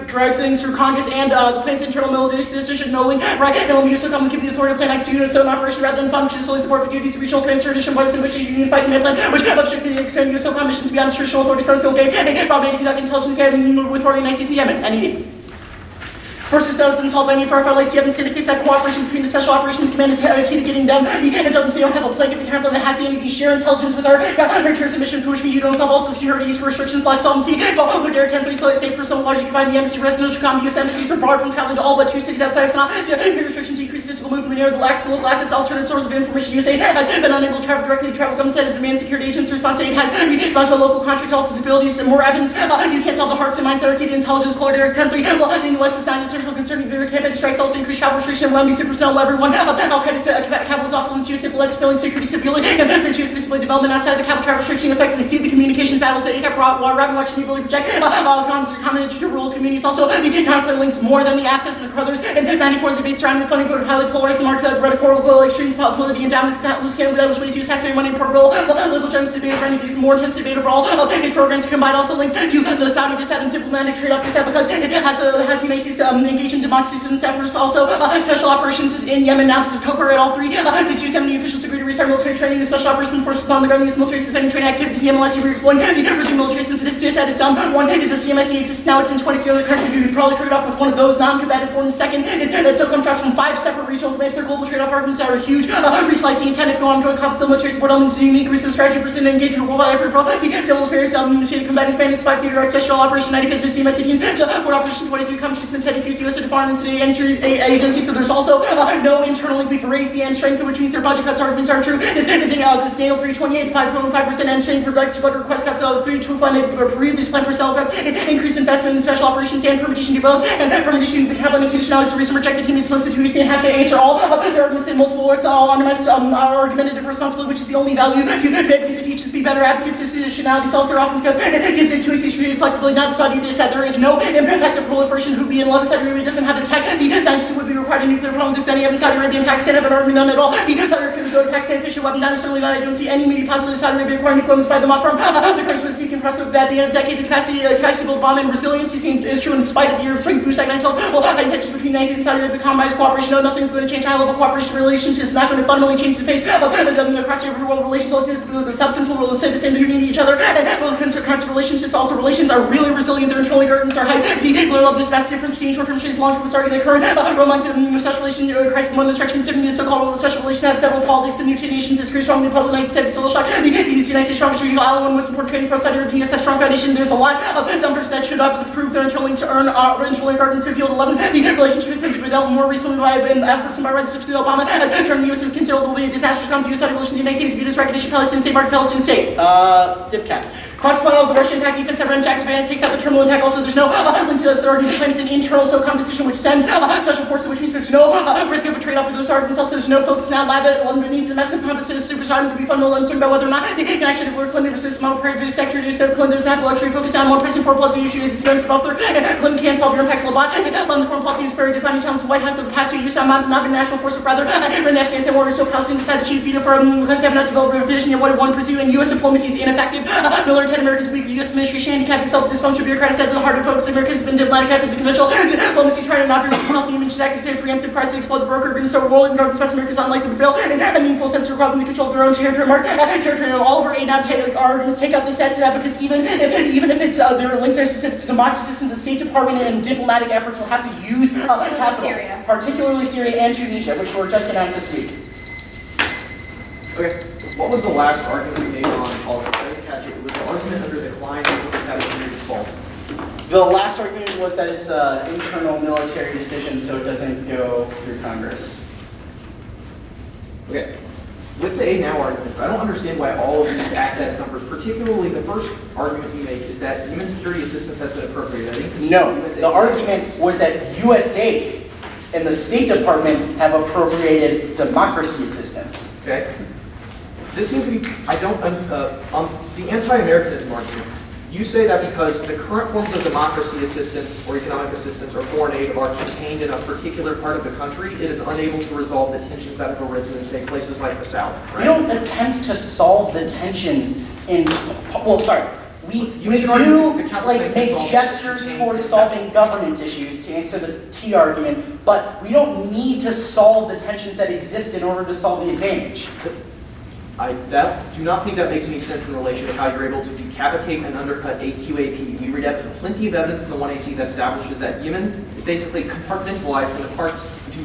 drive things through Congress and the plan's internal military decision no link right and only use of commons give the authority to plan execute its own operation rather than function solely support for duties of regional command tradition partisan which is unified command plan which obstructed the extended use of missions beyond traditional authorities from the field game and probably to conduct intelligence with authority in ICC Yemen NED. First doesn't solve any of our lights. Evidence indicates that cooperation between the Special Operations Command is key to getting them. The intelligence they don't have a plague of the capital that has the NDT share intelligence with our terrorist mission to which we don't solve also security use for restrictions, block solvency. Go there 10-3 so state personnel large you can find the embassy resident of Chicago. US embassies are barred from traveling to all but 2 cities outside of Sanaa. Restrictions decrease physical movement near the lax local assets. Alternate sources of information USA has been unable to travel directly. Travel government said as demand security agents response aid has responsible local contract also civilities and more evidence. You can't solve the hearts and minds that are key to intelligence. Color Derek 10-3. Well, the U.S. is not essential concerning the campaign strikes also increase travel restriction. Will be personnel. Everyone Al-Qaeda capital is off limits. U.S. diplomatic failing security stability and U.S. display development outside of the capital travel restriction effectively see the communications battle to ACAP rather watching the ability to project common to rural communities. Also, the conflict links more than the AFTAs and the Crothers and 94 debates surrounding the funding code of highly polarized and market radical extreme political endowments that loose cannon that was ways use taxpayer money in port bill. Legal judges debate over any of these more intense debate overall its programs combined also links to the Saudi dissent and diplomatic trade-off dissent because it has United States engage in democracy assistance efforts. Also, special operations is in Yemen now. This is COCOR at all three. 670 officials agree to restart military training. The special operations forces on the ground. These military suspending training activities. The MLSE re-exploring the resume military since this is done. One is that CMSE exists now. It's in 23 other countries. We would probably trade off with one of those non-combatant forms. Second is that SOCOM trust from 5 separate regional commands. Their global trade-off arguments are huge. Reach like T10 if go ongoing conflict, military support elements, unique research strategy, percent engagement, worldwide effort, pro, civil affairs, state combatant commandants, 5 theater, special operation, 95th, the CMSE teams, support operation, 23 countries, and 10 US Department and State agencies. So there's also no internal link. We've raised the end strength, which means their budget cuts arguments aren't true. Is in this Daniel 328, 5.5% end strength, budget request cuts, 3 to fund previous plan personnel cuts, increase investment in special operations and permutation to both, and permutation the capital allocation now is to recent reject the team is listed to and have to answer all of their arguments in multiple words, all undermines our argumentative responsibility, which is the only value because it teaches be better advocates of additionality solves their often because it gives the QAC strategic flexibility. Now the Saudi just said there is no impact of proliferation. Who be in love? Saudi Arabia doesn't have the tech. The dynasty would be required a nuclear problem. Does any of Saudi Arabia and Pakistan have an army? None at all. The Saudi Arabia could go to Pakistan, fish a weapon down. Certainly not. I don't see any immediate possibility of Saudi Arabia acquiring nuclear weapons by them off from the countries with seek impressive at the end of the decade. The capacity to build bomb and resiliency is true in spite of the Arab Spring boost. 912. Well, intentions between the United States and Saudi Arabia compromise cooperation. No, nothing's going to change high-level cooperation relations. It's not going to fundamentally change the face of the cross-border world relations. The substance will stay the same. They need each other. And well, when it comes to relationships, also relations are really resilient. Their internal gardens are high. See, there will be this vast difference between short-term strains, long-term and starting the current romantic special relation crisis. One of the stretch considering the so-called special relation has several politics and new nations. It's very strongly in the public 1970s. So shock. The United States strongest regional ally, one most important trading pro Saudi Arabia has strong foundation. There's a lot of numbers that should prove their internal link to earn internal gardens for field 11. The relationship has been developed more recently by efforts in my right to Obama as term the U.S. is considered will be a disastrous come to U.S. Saudi relations. The United States viewed as recognition Palestinian state market Palestinian state. Dipcap. Cross-point of the Russian impact defense ever Jackson Van takes out the terminal impact. Also, there's no link to those arguments. The plan is an internal SOCOM decision which sends special forces, which means there's no risk of a trade-off for those arguments. Also, there's no focus now lab underneath the massive compass of the superstar to be fundamentally uncertain about whether or not they can actually deliver Clinton versus Mount Prairie View Secretary said Clinton doesn't have the luxury focus on one pressing foreign policy issue. The expense of author and Clinton can't solve your impacts a lot. The foreign policy is very defining challenge. The White House of the past 2 years have not been national force, but rather in the Afghanistan war. So Palestine decided to chief veto for because they have not developed a vision of what it wanted to pursue, and U.S. diplomacy is ineffective. Miller and America's weak U.S. administration handicapped itself dysfunctional bureaucratic said the harder focus of America has been diplomatic after the conventional diplomacy trying to not be responsible. You mentioned that considered preemptive price to explode the broker agreement start rolling government special America's unlike the bill and a meaningful sense of problem to control their own territory mark territory and all over aid now are going to take out the stats of that because even if it's their links are specific to democracy, the State Department and diplomatic efforts will have to use capital, Syria. particularly Syria and Tunisia, which were just announced this week. Okay, what was the last argument we made on politics? I didn't catch it. It was the argument under decline and competitive default. The last argument was that it's an internal military decision, so it doesn't go through Congress. Okay. With the A now arguments, I don't understand why all of these act as numbers, particularly the first argument you make is that human security assistance has been appropriated. I think this No, is the argument was that USA and the State Department have appropriated democracy assistance. Okay. This seems to be, I don't, on the anti-Americanism argument, you say that because the current forms of democracy assistance or economic assistance or foreign aid are contained in a particular part of the country, it is unable to resolve the tensions that have arisen in, say, places like the South, right? We don't attempt to solve the tensions in, well, sorry. We do make gestures towards solving governance issues to answer the T argument, but we don't need to solve the tensions that exist in order to solve the advantage. I do not think that makes any sense in relation to how you're able to decapitate and undercut AQAP. You read plenty of evidence in the 1AC that establishes that Yemen is basically compartmentalized into parts to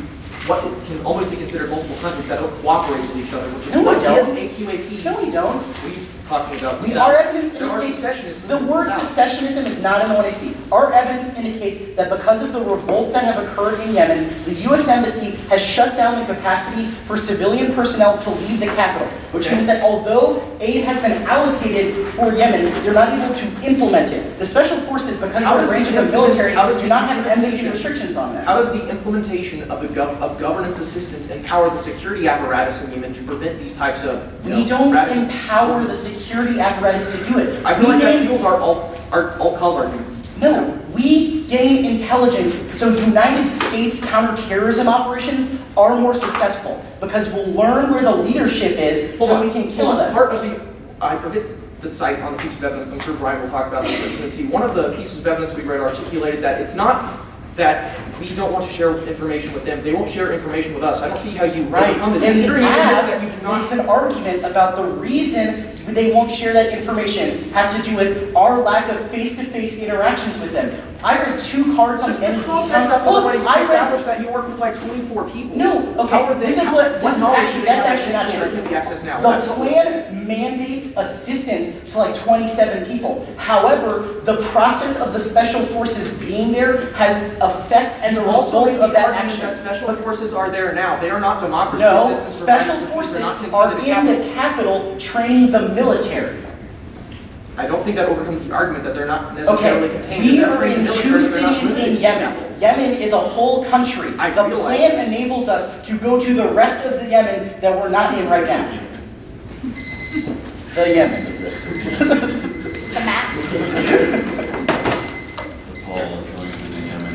what can almost be considered multiple countries that don't cooperate with each other, which is what AQAP. No, we don't. What are you talking about? Our evidence there are indicates secessionists. the word secessionism is not in the 1AC. Our evidence indicates that because of the revolts that have occurred in Yemen, the U.S. Embassy has shut down the capacity for civilian personnel to leave the capital, which means that although aid has been allocated for Yemen, they're not able to implement it. The special forces, because of the range of the military, do not have embassy restrictions on them. How does the implementation of governance assistance empower the security apparatus in Yemen to prevent these types of We don't empower the security apparatus to do it. I feel like that feels are all cause arguments. No, we gain intelligence so United States counterterrorism operations are more successful because we'll learn where the leadership is we can kill them. Part of the, I forget the cite on the piece of evidence, I'm sure Brian will talk about this, but see, one of the pieces of evidence we read articulated that it's not that we don't want to share information with them. They won't share information with us. I don't see how you Right. overcome this, And considering the you admit app that you do not. makes an argument about the reason they won't share that information has to do with our lack of face-to-face interactions with them. I read 2 cards on NDT. Cross checks that Look, already I read established that you work with like 24 people. No, okay, How are they- this is what that's knowledge actually, do they that's have actually not that true. can be accessed now? The That's what we're saying. plan mandates assistance to like 27 people. However, the process of the special forces being there has effects as a You also result make the of that argument action. that special forces are there now. They are not democracy No, assistance special providers. forces They're not are contained in the capital training the military. I don't think that overcomes the argument that they're not necessarily Okay, contained. we They're are training in the 2 military, they're not cities in limited to Yemen. capital. Yemen is a whole country. I The realize plan this. enables us to go to the rest of the Yemen that we're not in right now. The Yemen. The maps. Paul is going to the Yemen,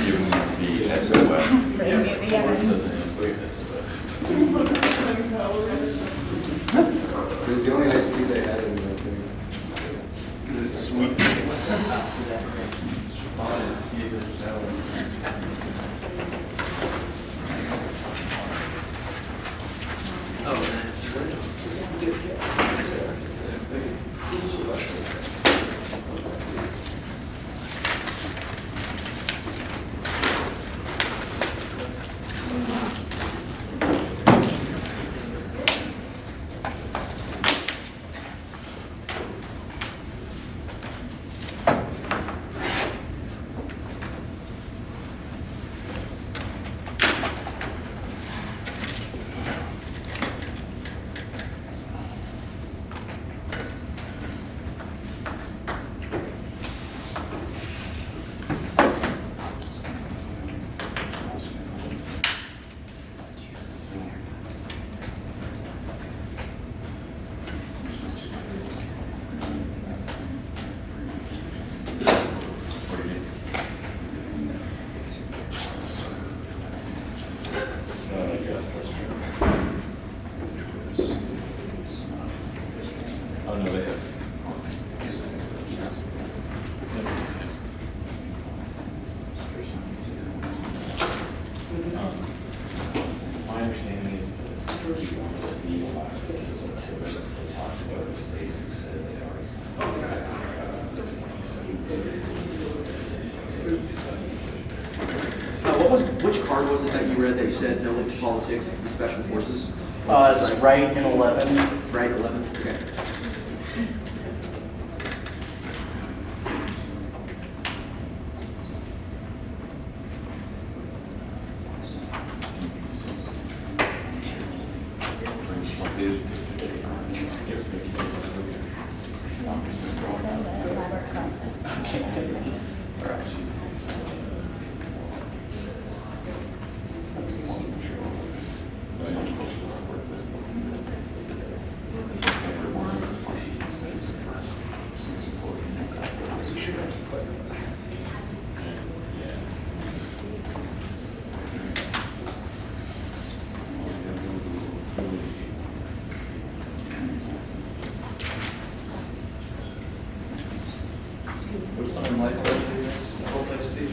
giving the SOS. It was the only iced tea they had in the thing. Is it sweet? Oh, no, they have. My understanding is that it's Georgia wanted to be the last because of the they talked about the state who said they already Which card was it that you read that you said no link to politics, the special forces? It's right in 11. Right, 11, okay. Was something like that in this whole text tea?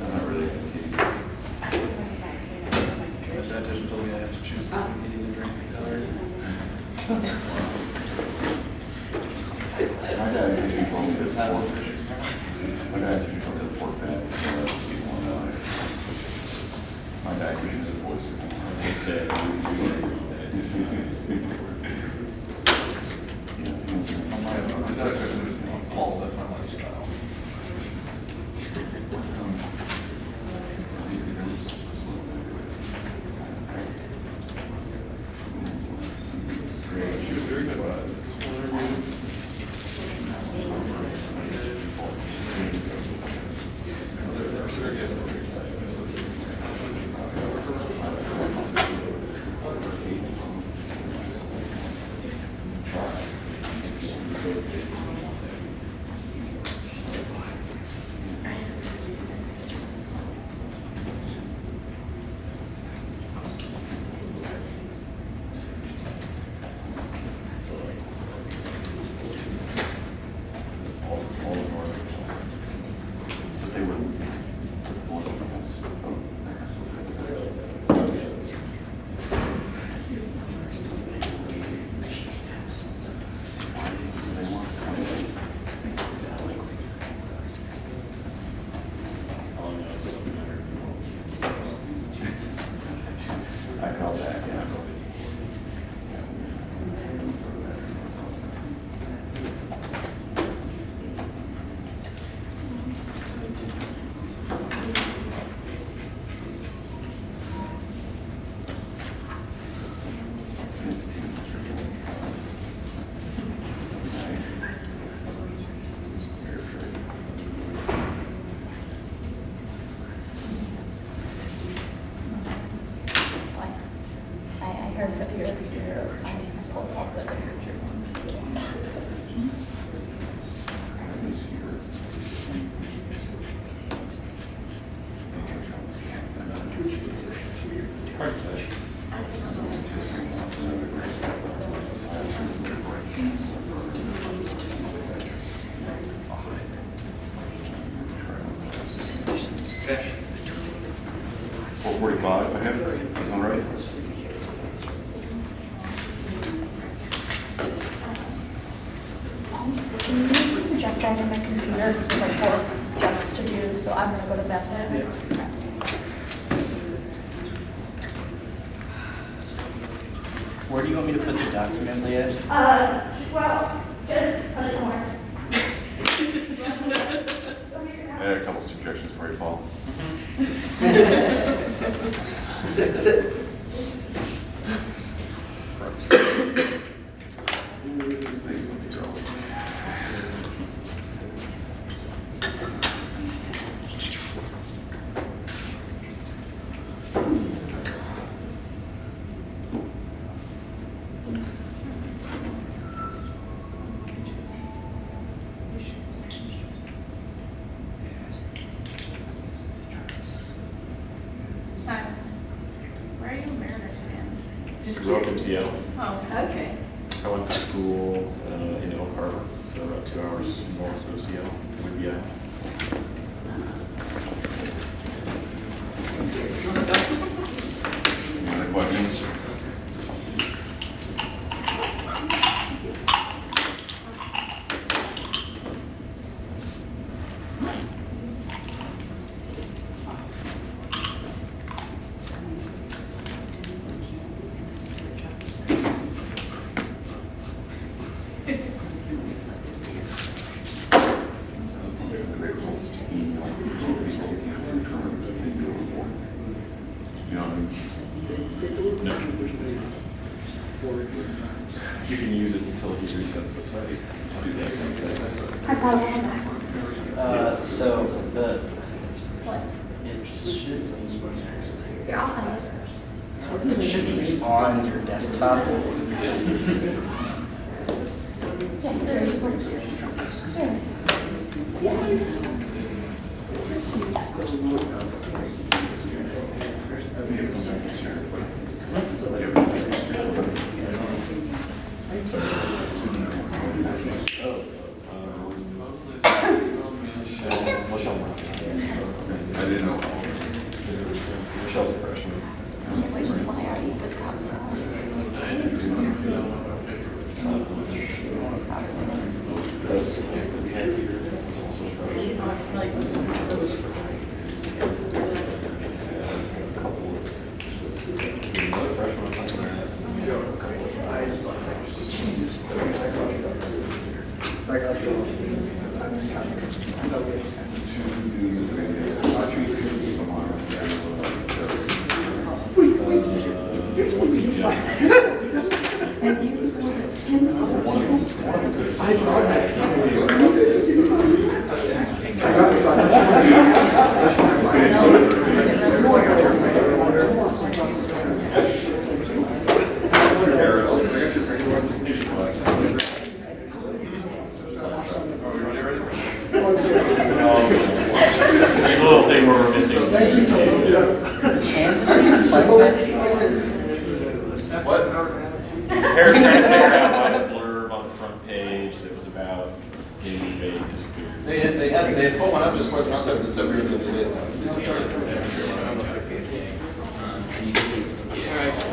Not really. But that doesn't tell me I have to choose between eating and drinking colors. My dad usually told me this pork. My dad usually told me the pork fat. My dad usually avoids it. They said, All of my lifestyle. she was very good about it. Okay. 4:45, I have it. Sound right? Can you just leave the jump drive in my computer? Because there's like 4 jumps to do, so I'm gonna go to bed then. Where do you want me to put the document, Leah? Well, just put it somewhere. I had a couple suggestions for you, Paul. Silence. Where are you a Mariners fan? Just grew up in Seattle. Oh, okay. I went to school in Oak Harbor, so about 2 hours north of Seattle. Yeah. Any other questions? You know what I mean? No. You can use it until he resets the site. To do that. I probably have that. So the, What? it should be, Here, I'll find this. it should be on your desktop. Yeah, there is one. There is. I didn't know. Michelle's a freshman. Can't wait till I already eat this cup salad. This cup salad. So I got you. Little thing where we're missing. Is Kansas City playing basketball? What? Harris trying to figure out why the blurb on the front page that was about getting invaded disappeared. They had put one up just for the concept of December, and they did. I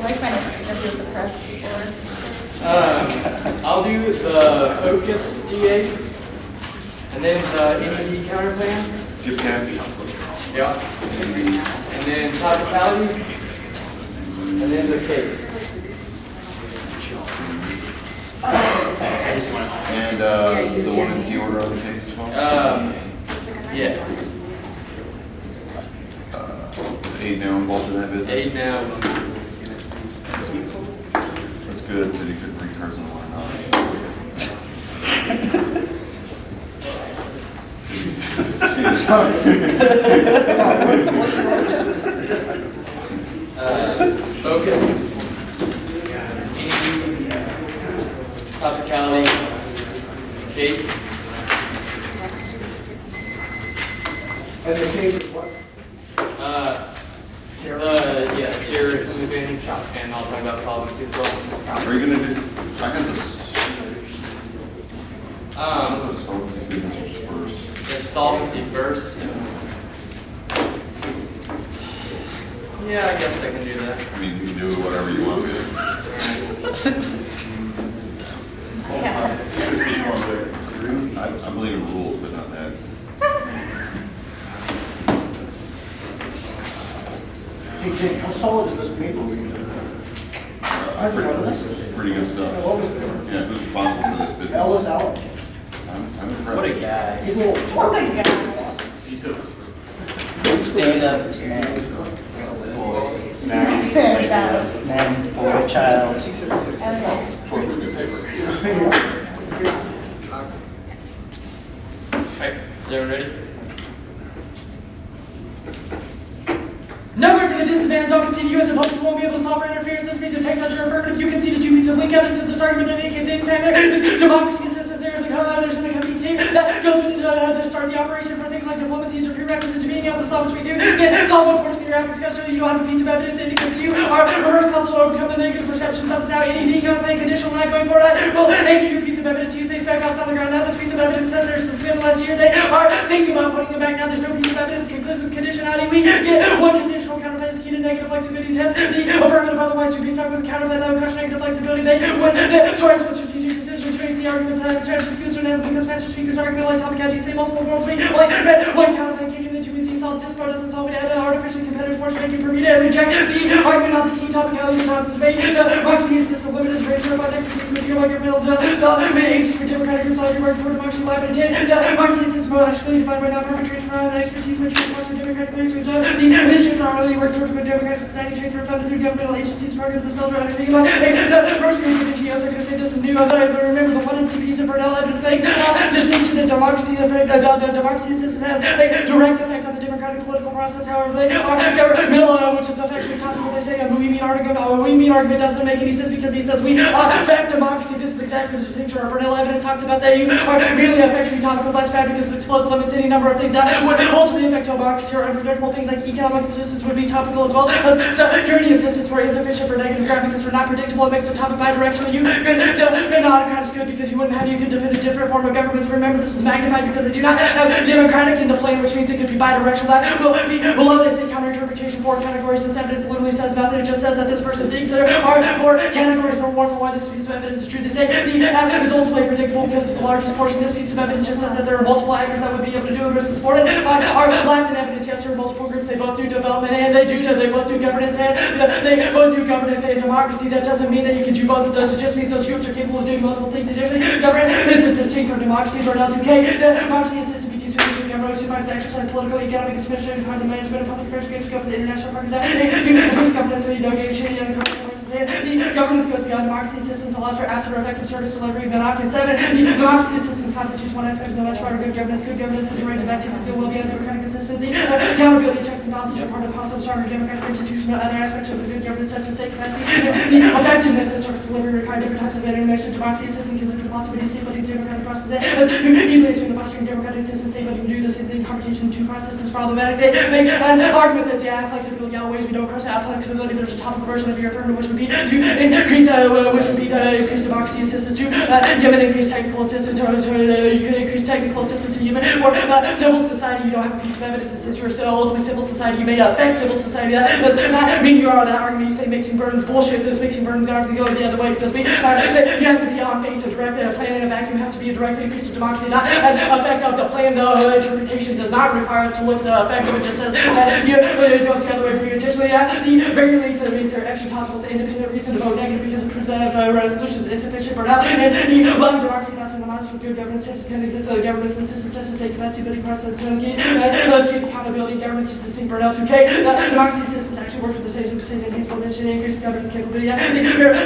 like my W with the press before. I'll do the focus GA, and then the NDT counter plan. Just fancy. Yeah. And then topicality, and then the case. And the one in T order on the case as well? Yes. 8 now involved in that business? 8 now. That's good, that he couldn't read cards on the line. Focus. Topicality. Case. And the case is what? Terrorist moving, and I'll talk about solvency as well. Are you gonna do, I got this, Um, solvency business first. There's solvency first. Yeah, I guess I can do that. I mean, you can do whatever you want with it. I believe in rules, but not that. Hey, Jake, how solid is this paper we're using? Pretty good stuff. Yeah, who's responsible for this business? Ellis Allen. I'm impressed. What a guy. He's a little tornado guy. Awesome. He's a stand-up man, boy, child. Alright, is everyone ready? No group of the disadvantaged don't concede to U.S. Republicans won't be able to solve for interference. This means a technology affirmative. You concede to 2 pieces of link evidence of this argument that indicates any time there is democracy assistance. There is a collaboration and a company team that goes with to start the operation for things like diplomacy is a prerequisite to being able to solve what we do. Again, solve one portion of your graphics so you don't have a piece of evidence that indicates that you are reverse causal to overcome the negative perceptions of now NDT counterclaim conditional not going forward. Well, answer your piece of evidence. You say spec outs on the ground. Now this piece of evidence says there's suspended last year. They are thinking about putting it back. Now there's no piece of evidence. Conclusive conditionality. We get one conditional counterclaim is key to negative flexibility test. The affirmative otherwise would be stuck with a counterclaim that would crush negative flexibility. They would source with strategic decision to make the arguments and strategies concerned because master speakers argument like topic how do you say multiple words we like one counterclaim kicking the 2 and C cells just doesn't solve it at an artificially competitive force making per meter and reject the argument on the team topic how you top of the debate. Democracy insists on limited trade for about expertise with your like your middle the main agents for democratic groups like your work for democracy live and ten. Democracy insists more logically defined right now perfect transfer on the expertise with your for democratic groups which the mission for our work towards a democratic society transfer funded through governmental agencies programs themselves around everything like the first group of NGOs are going to say this is new but remember the 1 and C piece of Bernal evidence makes distinction that democracy democracy system has a direct effect on the democratic political process. However, they are governmental, which is effectively topical. They say we mean argument doesn't make any sense because he says we affect democracy. This is exactly the distinction our Bernal evidence talked about that you are merely effectively topical. That's bad because it explodes limits any number of things that would ultimately affect democracy or unpredictable things like economic assistance would be topical as well as security assistance were insufficient for negative ground because we're not predictable. It makes a topic bidirectional. You could defend autocrats good because you wouldn't have you could defend a different form of governments. Remember, this is magnified because they do not have democratic in the plane, which means it could be bidirectional. That will be below. They say counterinterpretation for categories. This evidence literally says nothing. It just says that this person thinks there are 4 categories or more for why this piece of evidence is true. They say the evidence is ultimately predictable because it's the largest portion. This piece of evidence just says that there are multiple actors that would be able to do it versus supported by our lack of evidence. Yes, there are multiple groups. They both do development and they both do governance and they both do governance and democracy. That doesn't mean that you can do both of those. It just means those groups are capable of doing multiple things additionally. Governance is distinct from democracy. For L2K, democracy is to be used to government defines the exercise political, economic, and administrative part of the management of public affairs to go for the international partners that increase governance with negotiating and the governance goes beyond democracy assistance, allows for asset or effective service delivery. But 7, the democracy assistance constitutes one aspect of the much broader good governance. Good governance is a range of activities that will be on democratic assistance. The accountability checks and balances are part of the concept of stronger democratic institution. Other aspects of the good governance such as state capacity, the effectiveness of service delivery require different types of information. Democracy assistance considers the possibility of stability democratic process. You easily assume the fostering democratic assistance, but you can do this in the competition of 2 processes is problematic. They make an argument that the flexibility outweighs we don't cross out flexibility. There's a topical version of your affirmative which would be to increase increase democracy assistance to Yemen, increase technical assistance, or you could increase technical assistance to Yemen, or civil society. You don't have a piece of evidence that says you're ultimately civil society. You may affect civil society. That does not mean you are that argument. You say mixing burdens bullshit. This mixing burdens argument goes the other way because we say you have to be on face of directly a plan in a vacuum has to be a directly increase of democracy, not an effect of the plan. The interpretation does not require us to look at the effect of it. Just says it goes the other way for you. Additionally, the very least that it means they're extra topical to independent reason to vote negative because it presents resolutions insufficient for now. And the lack of democracy that's in the modest for good governance such as can exist with governance assistance such as state capacity building process and state accountability government such as think burnout 2K. Democracy assistance actually works with the state enhancement mention increase governance capability and the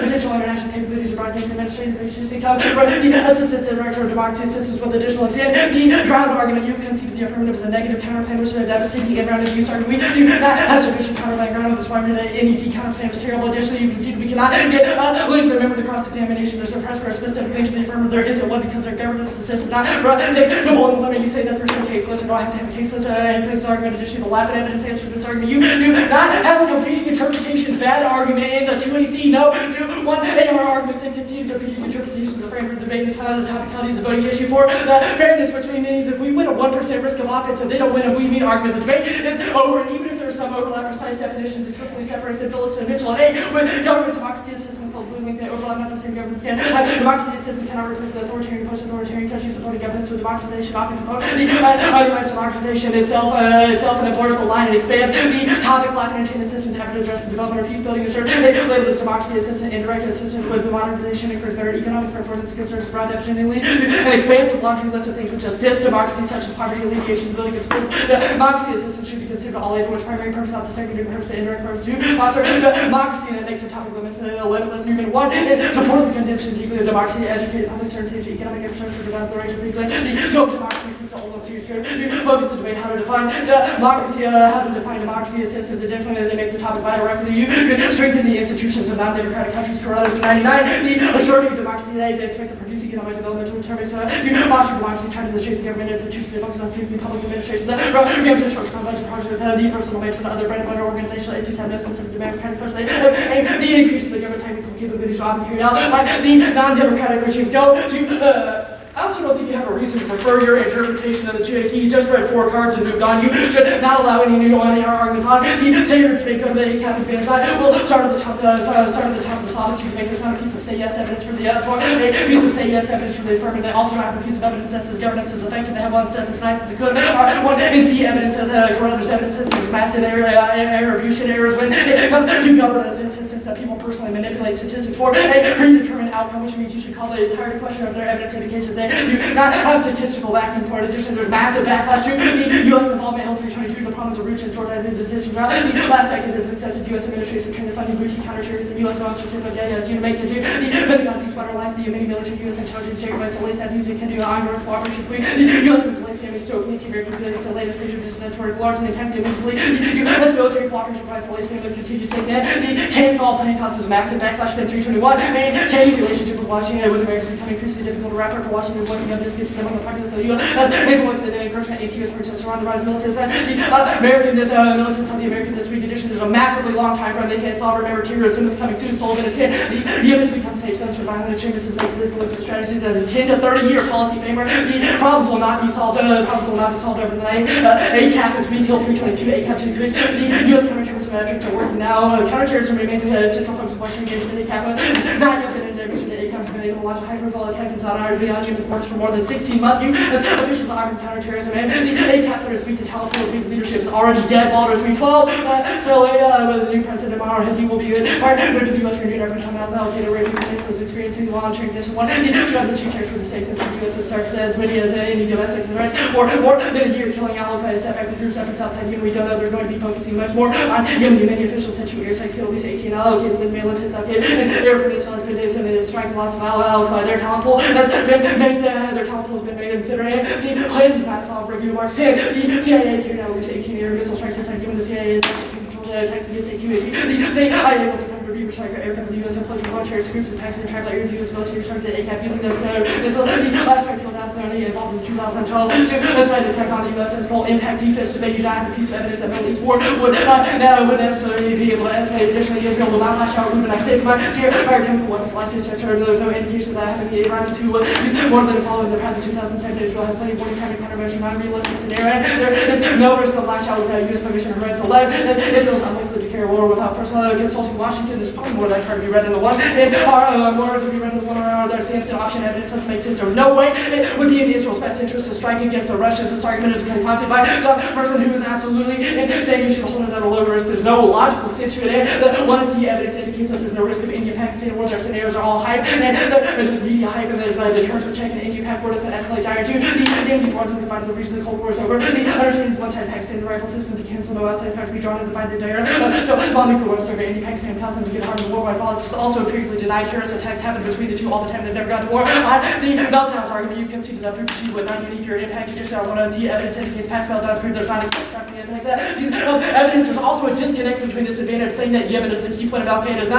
potential international capabilities of broadcast administrative efficiency the assistance and director of democracy assistance with additional extent. The ground argument you've conceived the affirmative is a negative counterclaim which is a devastating and round of use argument. We do not have sufficient counterclaim ground with this argument that NDT counterclaim is terrible. Additionally, you concede we cannot get link. Remember the cross-examination. There's a press for a specific thing to the affirmative. There isn't one because their governance assistance is not predictable. And let me say that there's no case list. I don't have to have a case list. This argument. Additionally, the lack of evidence answers this argument. You do not have a competing interpretation. Bad argument in the 2AC. No, you one AR arguments and concede competing interpretations of Frankfurt debate the topicalities of voting issue for the fairness, which means if we win a 1% risk of offense and they don't win if we mean argument, the debate is over. And even if there's there's some overlap, precise definitions explicitly separate the Phillips and Mitchell. And A, when government's democracy system called blue link, they overlap, not the same governments can. Democracy system cannot replace the authoritarian, post-authoritarian countries supporting governments with democratization often component. Otherwise, democratization itself and it blurs the line and expands the topic lack and intended system to ever address the development or peace building. They label this democracy assistant and indirect assistance with the modernization incurs better economic performance, concerns broad definition, an expansive laundry list of things which assist democracy, such as poverty alleviation, the building of schools. Democracy assistance should be considered all aid for its primary purpose, not the secondary purpose, the indirect purpose to foster democracy that makes the topic limitless and even one. Support the condition of democracy, educated public services, economic infrastructure, develop the range of things like democracy system almost used to focus the debate how to define democracy, assistance are different, and they make the topic vital record. You could strengthen the institutions of non-democratic countries for others. 99, the assuring of democracy they expect to produce economic development to determine so you foster democracy, trying to shape the government institutions, they focus on the public administration. The government focus on budget projects, the personal management, other bread and butter organizational issues have no specific democratic force. They aim the increase of the government technical capabilities are often carried out by the non-democratic regimes go to I also don't think you have a reason to prefer your interpretation of the 2AC. You just read 4 cards and moved on. You should not allow any new arguments on the standards to make of the ACAP advantage. I will start at the top of the solid to make there's not a piece of say yes evidence for the a piece of say yes evidence for the affirmative. They also have a piece of evidence that says governance is effective. They have one that says as nice as it could. One and see evidence as Carruthers evidence says there's massive attribution errors when it comes to governance instances that people personally manipulate statistics for a predetermined outcome, which means you should call the entire question of their evidence indicates that they do not have statistical backing for it. In addition, there's massive backlash to the U.S. involvement in 322, the promise of roots and Jordan decision route. The last decade is excessive U.S. administration between the funding boutique counterterrorism, U.S. function, as you make it do. The Pentagon seeks better lives, the many military U.S. intelligence airplanes, at least have used can do ongoing cooperation between the U.S. and its families to open American feelings and latest major dissidents were largely attacked immediately. The U.S. military cooperation provides the latest family continues to take the cancel planning causes massive backlash in 321. Maintaining relationship with Washington with Americans becoming increasingly difficult to wrap up for Washington. Looking at this gets among the populace of the U.S. as influence the encouragement ATS protests around the rise of military spend. American militants of the American this week edition. There's a massively long time frame. They can't solve. Remember, terrorism is coming soon. Sullivan and 10. The image becomes safe zones for violent extremists makes its look for strategies as a 10 to 30-year policy framework. The problems will not be solved. Overnight. ACAP is being killed 322. ACAP to increase. The U.S. counterterrorism metrics are working now. Counterterrorism remains a central focus of Western engagement. ACAP has not yet been indexed. ACAP has been able to launch a high-profile attack in Saudi Arabia on human force for more than 16 months. As officials armed counterterrorism and the ACAP that is weak to California's weak leadership is already dead. Balder 312. With the new president, Mara Hadi will be good. Partner to the U.S. renewed every time else allocated Arabian Peninsula is experiencing the long transition. One of the chief takes for the state since the U.S. has started as many as any domestic threats. More than a year killing Al-Qaeda setback the group's efforts outside Yemen. We don't know they're going to be focusing much more on Yemen. Many officials said 2 years, like at least 18 allocated with militants allocated. And their peninsula has been designated striking lots of Al-Qaeda. Their talent pool has been made, their talent pool has been made in thinner. And the plan does not solve regular March 10. The CIA carried out at least 18 air missile strikes inside Yemen. The CIA is control the attacks against AQAP. The CIA able to come to reverse aircraft of the U.S. employees from military groups attacks and tribal areas. U.S. military started the ACAP using those missiles. The last strike killed Afghani involved in 2012. That's why the attack on the U.S. has full impact defense to make you die. The piece of evidence that Middle East war would necessarily be able to escalate. Additionally, Israel will not lash out with the United States. But here, fire chemical weapons last year, there's no indication that having the Iraqis who would more than following the path of 2007. Israel has plenty of warning countermeasure, non-realistic scenario. And there is no risk of lash out without U.S. permission or red. So Israel is unlikely to declare war without first consulting Washington. There's probably more that card to be read in the one. And more to be read in the one or their Samson option evidence doesn't make sense. Or no way it would be in Israel's best interest to strike against the Russians. This argument is concocted by some person who is absolutely saying you should hold it at a low risk. There's no logical sense to it. The one T evidence indicates that there's no risk of India Pakistan war. Their scenarios are all hype and there's just media hype and there's deterrence for checking India Pak war doesn't escalate dire to the NDT Quarters provided the reason the Cold War is over. The understands one-side Pakistan the rifle system to cancel no outside effect to be drawn and divided dire. So small nuclear weapons over India Pakistan caused them to get harmed in worldwide politics. Also empirically denied terrorist attacks happen between the two all the time. They've never got to war. The meltdowns argument you've conceded that Fukushima would not unique your impact. You just have one OT evidence indicates past meltdowns prove there's not a constructive impact. These evidence there's also a disconnect between this advantage saying that Yemen is the key point of Al-Qaeda is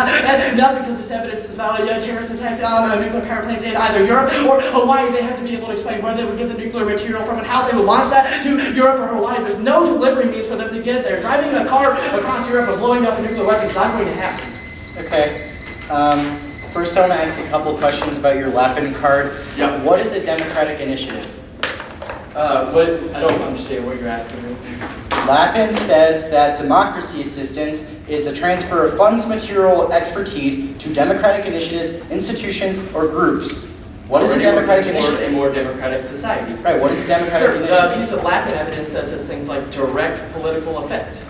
not because this evidence is valid. Terrorist attacks on nuclear power plants in either Europe or Hawaii. They have to be able to explain where they would get the nuclear material from and how they would launch that to Europe or Hawaii. There's no delivery means for them to get there. Driving a car across Europe and blowing up a nuclear weapon is not going to happen. Okay. First, I want to ask you a couple questions about your Lapin card. Yep. What is a democratic initiative? I don't understand what you're asking me. Lappin says that democracy assistance is the transfer of funds, material, expertise to democratic initiatives, institutions, or groups. What is a democratic initiative? A more democratic society. Right, what is a democratic Sure, initiative? the piece of Lappin evidence says things like direct political effect.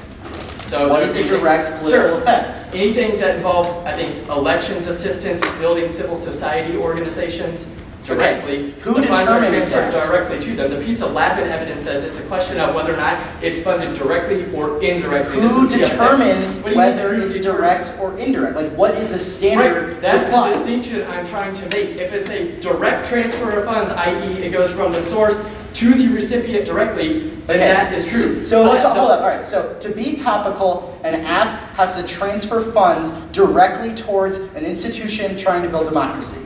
So What is a direct political effect? Anything that involves, I think, elections assistance, building civil society organizations directly. Who the funds are determines transferred that? directly to them. The piece of Lappin evidence says it's a question of whether or not it's funded directly or indirectly. Who determines What do you whether mean, who it's determines? direct or indirect? Like, what is the standard Right, that's to apply? the distinction I'm trying to make. If it's a direct transfer of funds, i.e. it goes from the source to the recipient directly, then that is true. So But hold up. All right. So to be topical, an app has to transfer funds directly towards an institution trying to build democracy.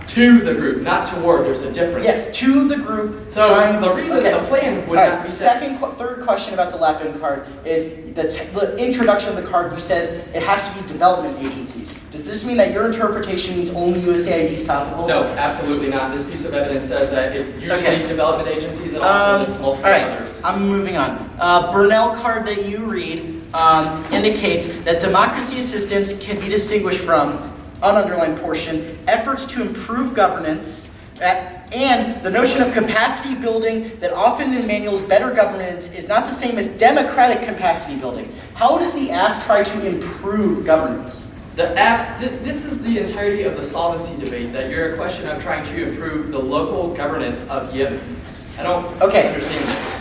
To the group, not toward. There's a difference. Yes, to the group. So trying to the build- reason okay. the plan would All not right. be set. Third question about the Lappin card is the introduction of the card. You says it has to be development agencies. Does this mean that your interpretation means only USAID is topical? No, absolutely not. This piece of evidence says that it's usually Okay. development agencies and also lists multiple all right, others. I'm moving on. Burnell card that you read indicates that democracy assistance can be distinguished from, ununderlined portion, efforts to improve governance, and the notion of capacity building that often in manuals better governance is not the same as democratic capacity building. How does the app try to improve governance? The app, this is the entirety of the solvency debate, that you're a question of trying to improve the local governance of Yemen. I don't understand this.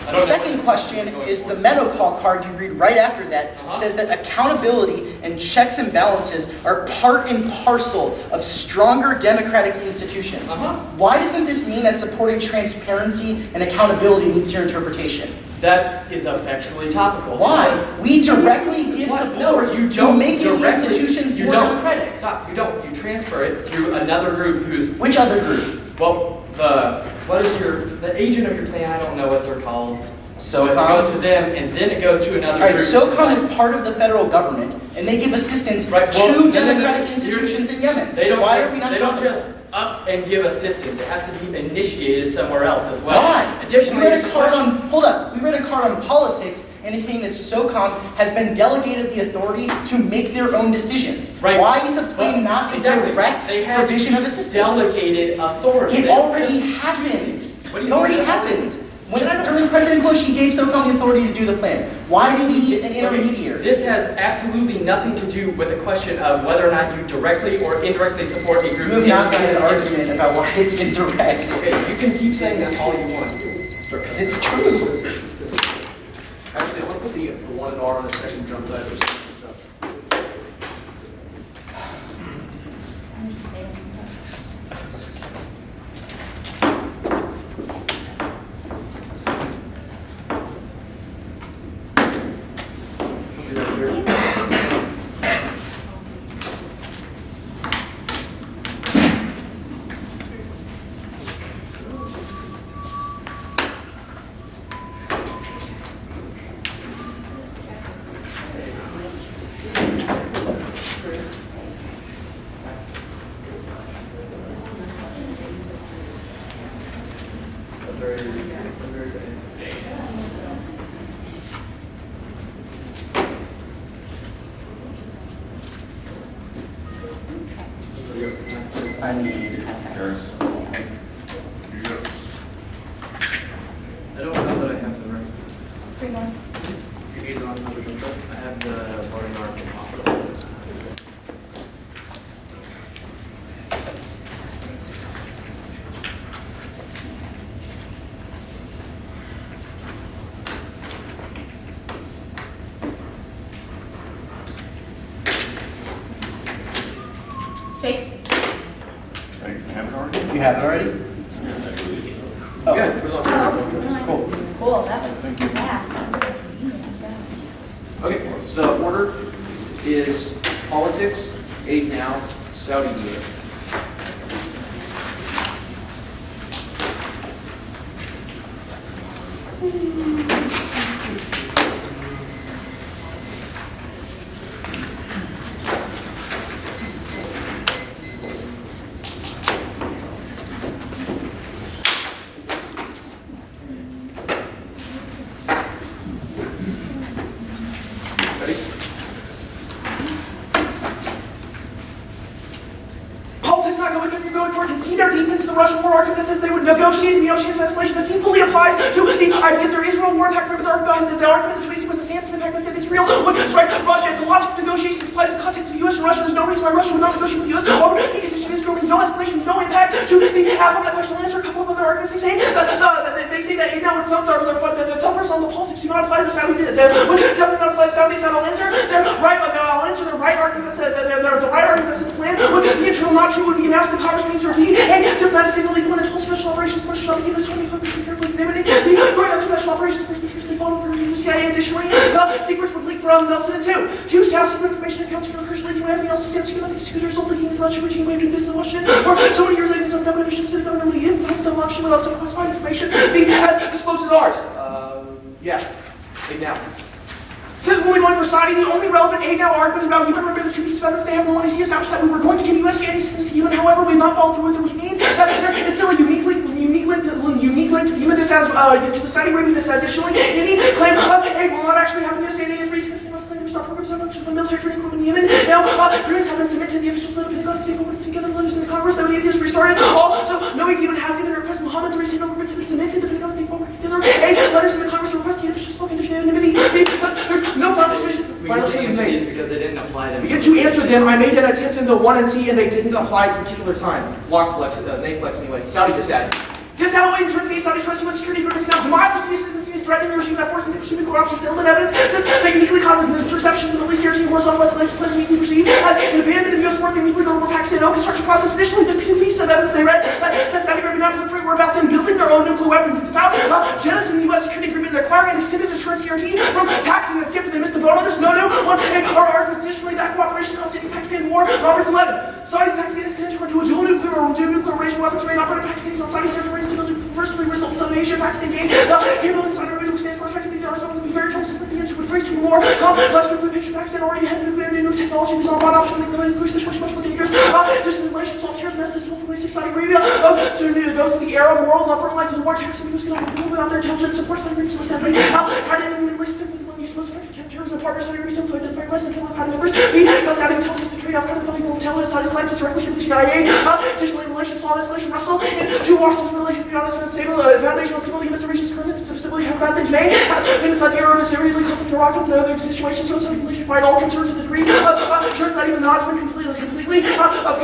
I don't know Second what question this is the going Metacall card you read right after that says that accountability and checks and balances are part and parcel of stronger democratic institutions. Why doesn't this mean that supporting transparency and accountability meets your interpretation? for. That is effectually topical. Why? We directly give What? support No, you to don't making directly- institutions you more don't. democratic. Stop, you don't. You transfer it through another group who's, Which other group? well, the agent of your plan, I don't know what they're called. SOCOM? But it goes to them, and then it goes to another All right, group. SOCOM is part of the federal government, and they give assistance Right, well, to no, democratic you're- institutions in Yemen. They don't Why just, are we not they don't talking just up and give assistance. It has to be initiated somewhere else as well. Why? Additionally, we read it's a a card question- on, hold up, we read a card on politics indicating that SOCOM has been delegated the authority to make their own decisions. Right. Why is the plan not a Exactly. direct They have provision of assistance? delegated authority. It They don't already just- happened. What do It you already mean? happened. During President Bush, he gave SOCOM the authority to do the plan. Why do we need an Okay, intermediary? this has absolutely nothing to do with the question of whether or not you directly or indirectly support a group. You have not got an inside- argument about why it's indirect. Okay, you can keep saying that all you want. Because it's true. Actually, what put the one and R on the second jump that was stuff. I need. Harris. I don't know that I have the right. You need it on another jump drive? I have the voting article hospitals. Jake? Hey, have it already? You have it already? Oh. Good. Put it on another jump drive. Cool. Cool, that was Thank you. fast. Okay, the order is politics, aid now, Saudi aid. says they would negotiate the chance of escalation. This fully applies to the idea that there is real war impact. The argument that Tracy was the Samson impact that said Israel would strike Russia. The logic of negotiations applies to the context of U.S. and Russia. There's no reason why Russia would not negotiate with the U.S. over the condition of Israel. Means no escalation, means no impact to the half of that question. I'll answer a couple of other arguments. They say that now with the thumpers on the politics do not apply to the Saudi. Would definitely not apply to Saudi. I'll answer their right. I'll answer the right argument that said the right argument that's in the plan would be internal, not true. Would be announced in Congress means to repeat. Diplomatic signal legal and total special operations force shall begin the right other special operations force the truthfully followed from the CIA. Additionally, the secrets would leak from Nelson and two. Huge top secret information accounts for crucial leaking when everything else is secret. Nothing secret. Result leaking is not routine way of doing business in Washington. Or so many years later, some government officials said government really didn't still launch without some classified information being as disclosed as ours. Yeah. Big now. Says when we went for Saudi, the only relevant aid now argument about human rights are the two pieces of evidence they have from the NDT established that we were going to give U.S. assistance to Yemen. However, we have not followed through with it, which means that there is still a unique link to the Yemen to Saudi Arabia. Additionally, any claim of aid will not actually happen to Saudi Arabia. Start programs on the military training group in Yemen. Now, agreements have been submitted to the official Senate Pentagon State Government together legislative Congress. Saudi Arabia has restarted. Also, no aid even has given a request. Muhammad, the recent agreements have been submitted to the Pentagon State Government together. Letters in the Congress requesting official spoken condition anonymity. There's no final decision. Final decision made because they didn't apply them. We get to answer them. I made an attempt in the 1 and C, and they didn't apply at a particular time. Block flex, name flex anyway. Saudi disaster. Disallowing turns against Saudi trust U.S. security agreements. Now, democracy assistance is threatening the regime that forces nuclear options. Settlement evidence says that uniquely causes misperceptions and at least guaranteeing horizontal escalation plans uniquely perceived as an abandonment of U.S. work and nuclear over Pakistan. No construction process. Additionally, the piece of evidence they read that said Saudi Arabia not proliferate were about them building their own nuclear weapons. It's about jettisoning the U.S. security agreement and acquiring an extended deterrence guarantee from Pakistan. That's different. They missed the boat on this. No. Our arguments additionally that cooperation caused the Pakistan war. Roberts 11. Saudi and Pakistan is connected to a dual nuclear arrangement weapons array operated Pakistan on Saudi territory to firstly results of Asia, Pakistan gained the capability of Saudi Arabia to withstand force striking the dollars to be very troublesome to begin to phrase to more complex nuclear picture. Pakistan already had nuclear new technology. This is not one option. The nuclear situation much more dangerous. Just the relations soft terrorist messages from Saudi Arabia. Soon it goes to the Arab world. Front lines of the war. Terrorists and cannot move without their intelligence. Support Saudi Arabia most definitely. Had any Middle East most effective terrorism partners Saudi Arabia to identify West and kill Al-Qaeda members. Because Saudi intelligence betrayed Al-Qaeda valuable intelligence. Saudi's claim to directly to the CIA. Additionally, relations saw escalation Russell and to Washington's relation to the United States stable foundational stability in this region's current stability have bad things made. Things like the Arab Israeli conflict in Iraq and other situations. So some relations provide all concerns to the degree assurance that even though it's been completely out of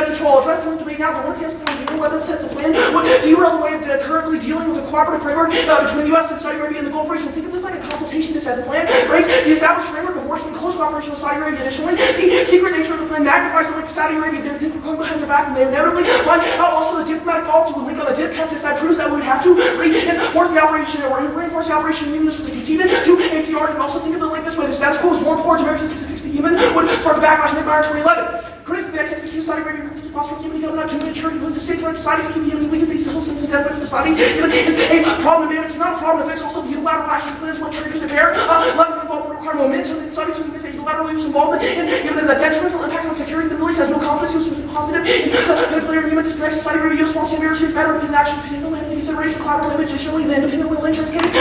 control. Addressing the debate now, the one CS 11 sets a plan would derail the way of currently dealing with a cooperative framework between the U.S. and Saudi Arabia and the Gulf region. Think of this like a consultation to set the plan. Breaks the established framework of working in close cooperation with Saudi Arabia. Additionally, the secret nature of the plan magnifies the link to Saudi Arabia. They think we're going behind their back, and they inevitably find out also the diplomatic fault would link on the dip cap side proves that we would have to reinforce the operation or reinforce the operation even this was a conceived to ACR. And also think of the link this way: the status quo was more important to Americans to fix the Yemen would start the backlash in March 2011. Critics of the decades accused Saudi Arabia of ruthlessly fostering Yemeni government to mature who is a state threat to Saudis keep Yemeni weak as a civil sentence of death for Saudis. Yemen is a problem. It's not a problem to fix. Also, the unilateral action plan is what triggers the pair. Level involvement require momentum. The Saudis who say unilateral use involvement in Yemen has a detrimental impact on security. The Middle East has no confidence. It was positive. The clear Yemen disconnects Saudi Arabia. U.S. policy Americans better in action. Particularly have to consideration collateral image. Additionally, the independent will insurance case.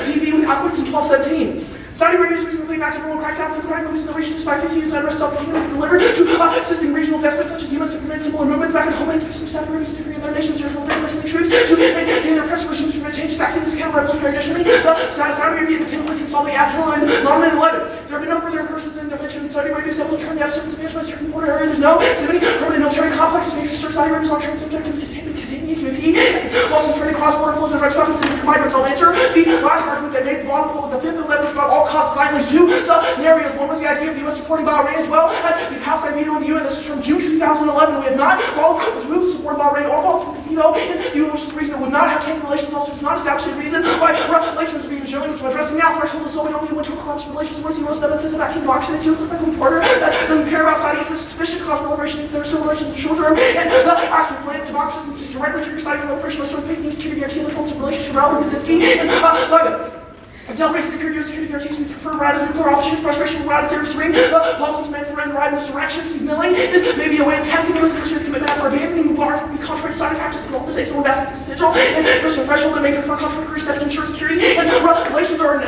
TV with Aquits in 1217. Saudi Arabia has recently enacted rule crackdowns and chronic moves in the region despite facing its unrest self-defense delivered to assisting regional despots such as Yemen to prevent similar movements back at home and to Saudi Arabia differing in their nation's territorial defense and troops to maintain their oppressive regimes to prevent changes acting as a counter-revolutionary. Additionally, Saudi Arabia independently consolidate Abdullah and non-9/11. There have been no further incursions and intervention in Saudi Arabia is able to turn the absence of management certain border areas. There's no permanent military complexes. Major Saudi Arabia's long-term objective to continue QP, also turning cross-border flows of drugs, weapons, and migrants. I'll answer the last argument that makes the bottom of the fifth and 11th about all costs violence to scenarios. One was the idea of the U.S. supporting Bahrain as well. The Palestine veto in the UN. This is from June 2011. We have not all moved to support Bahrain or fall through the veto in the UN, which is the reason it would not have taken relations. Also, it's not established a reason why relations would be resilient, which we're addressing now. Threshold is so we don't need to collapse relations. Whereas the U.S. evidence says about democracy that feels like a reporter that doesn't care about Saudi interests sufficient to cause proliferation if there are still relations in the short term. And the actual plan of democracy which is directly trigger Saudi proliferation by sort of fake news security guarantee other forms of relations to Raul and Kaczynski and Levin. Until race security guarantees, we prefer right as nuclear option, frustration, right as air ring. Policies meant to right in this direction, signaling this may be a way of testing U.S. military commitment after abandoning Mubarak would be contrary to Saudi practice to develop the state's own investment potential. And there's a threshold that may prefer contrary reception, ensure security. And relations are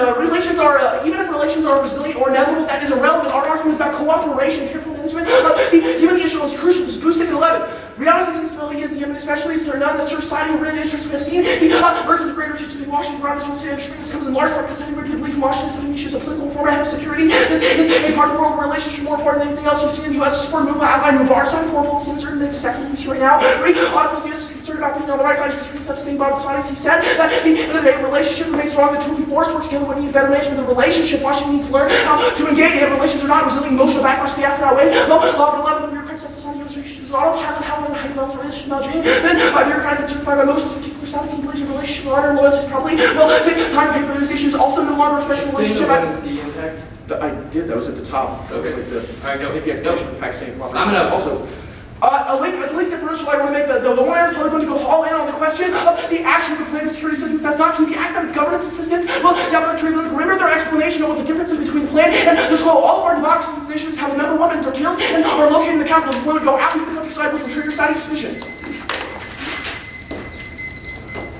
even if relations are resilient or inevitable, that is irrelevant. Our argument is about cooperation, careful management. The Yemen issue is crucial. This blue 6 and 11. Reality is instability in Yemen, especially is there none that serves society related interests we have seen. The emergence of greater churches between Washington and Providence will say this comes in large part because we believe from Washington's putting issues of political format of security. This is a part of the world relationship more important than anything else we've seen in the U.S. support movement outlined in our side of foreign policy and certain that's the second we see right now. Right? A lot of folks is concerned about being on the right side of history and abstaining by the side. He said that the end of the day, relationship remains strong. The two will be forced to work together. We need better management of the relationship. Washington needs to learn how to engage. If relations are not resilient, emotional backlash to the after that way. No, law of 11 of your Christ stuff on U.S. relations is autopilot. How one of the highest levels of relationship not dream. Then by bureaucratic and certified by emotions, particular side, he believes in relationship, honor, and loyalty probably will take time to pay for those issues. Also, no longer a special relationship. I did. That was at the top. That was like the explanation of the Pakistani cooperation. I'm gonna also. A link differential I want to make. The one is probably going to go all in on the question of the action of the plan of security assistance. That's not true. The act that it's governance assistance will definitely remember their explanation of what the difference is between the plan and the scroll. All of our democracies and nations have a number one in their tail and are located in the capital. The plan would go out into the countryside, which will trigger static suspicion.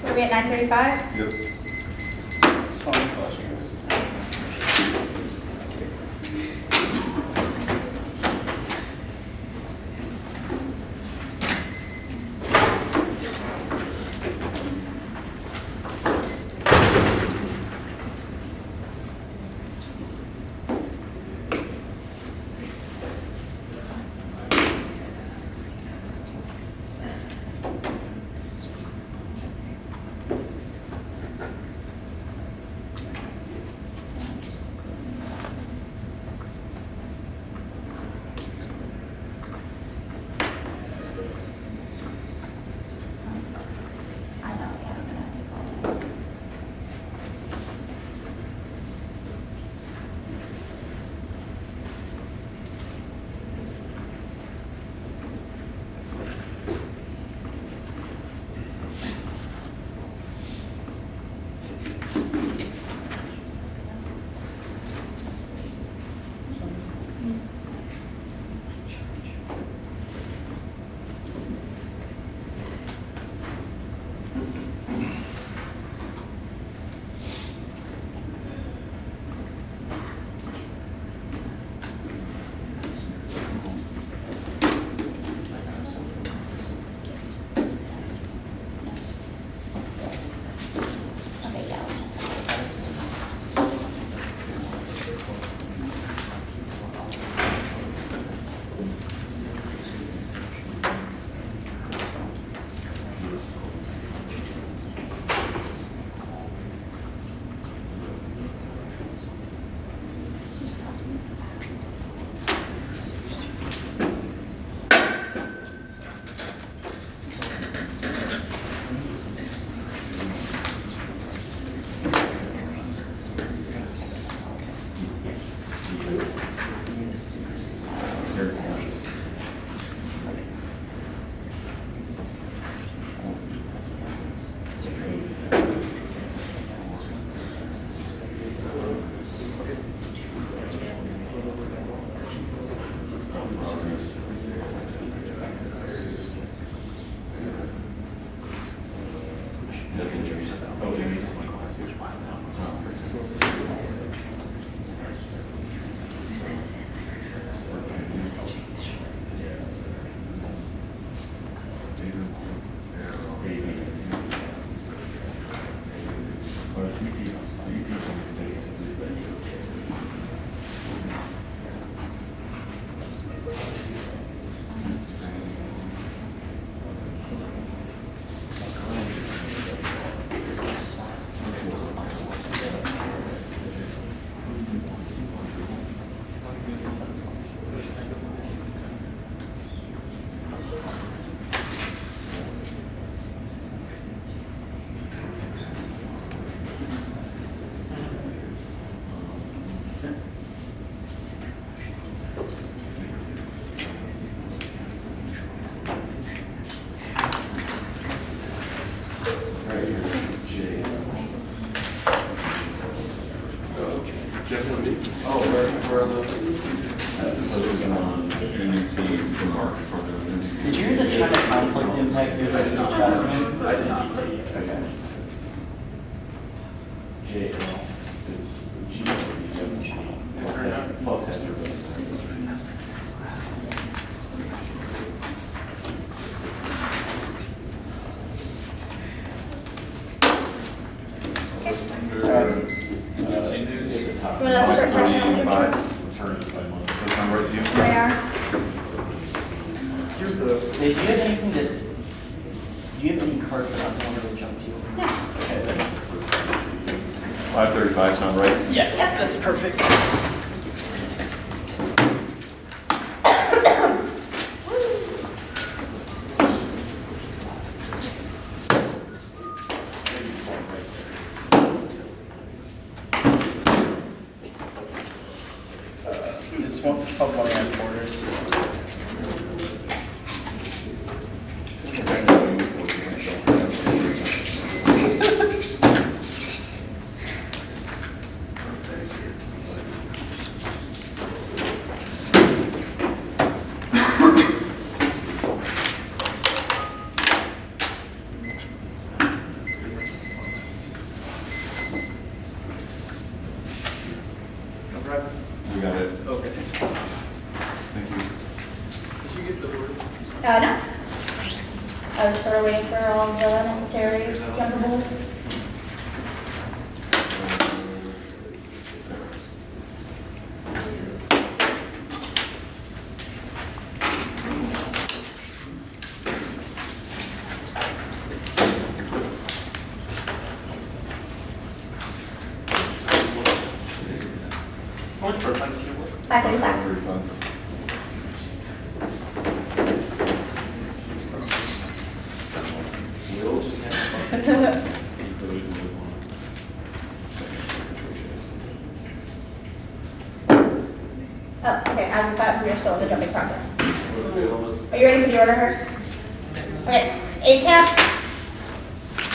So are we at 9:35? Yep. Did you read the China conflict impact due to the shot? I did not. Okay. You want to start passing out your Five. charts? Returns by month. Does that sound right to you? They are. Here's the. Hey, do you have anything that, do you have any cards that I want to jump to? No. Okay, then. 5:35 sound right? Yeah, that's perfect. It's called NDT Quarters. We got it. Okay. Thank you. Did you get the word? No. I was sort of waiting for all of the necessary jumpables. How much for a time did you work? 5:35. 5:35. We'll just have fun. Oh, okay, I thought we were still in the jumping process. Are you ready for the order, Hurst? Okay, ACAP,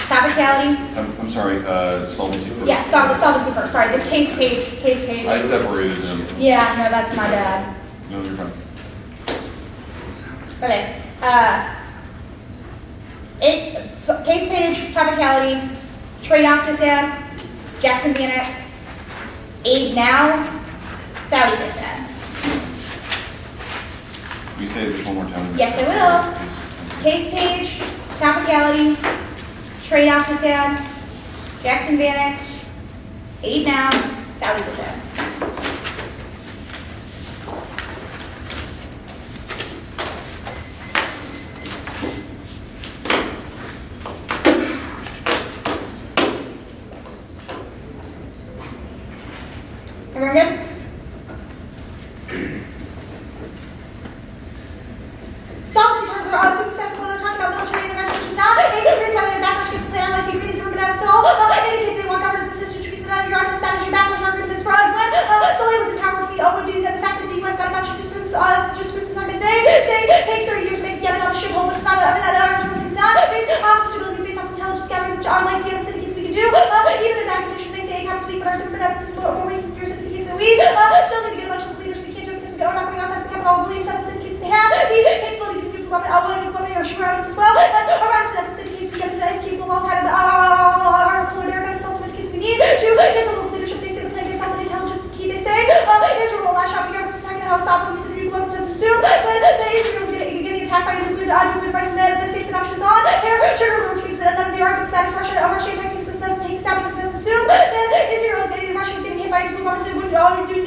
topicality, I'm sorry, solvency first. yeah, solvency first, sorry, the case page. I separated them. Yeah, no, that's my bad. No, you're fine. Okay, case page, topicality, trade-off dissad, Jackson Bannock, aid now, Saudi dissad. Will you say it just one more time? Yes, I will. Case page, topicality, trade-off dissad, Jackson Bannock, aid now, Saudi dissad. Everyone good? Solvency terms are also successful when they're talking about military interventions. Now, here's how the backlash gets player lets you read from it at all. Indicate they want governance assistance to treat out of your arms, Spanish, your backlash argument is fraud. When Sully was empowered to be open to the fact that the U.S. got about you just for this argument. They say takes 30 years to make Yemen not a shithole, but it's not. I mean, that argument is not based off stability, based off intelligence gathering, which our lights and syndicates we can do. Even in that condition, they say ACAP speak, but our super evidence is more recent years syndicates than we. Still need to get a bunch of leaders we can't do it because we're not going outside the capital. Believe seven syndicates they have the capability to do weapon or sugar evidence as well. As around seven syndicates we is capable of kind of our culinary evidence also indicates we need to get the local leadership. They say the plan gets on intelligence is key. They say Israel will lash out for governments attacking how stop use of nuclear weapons doesn't assume, but the Israel is getting attacked by nuclear device and the safe option is on. Here, sugar retweets that none of the arguments that if Russia tactics doesn't take steps doesn't assume, then Israel is getting Russia is getting hit by nuclear weapons and would do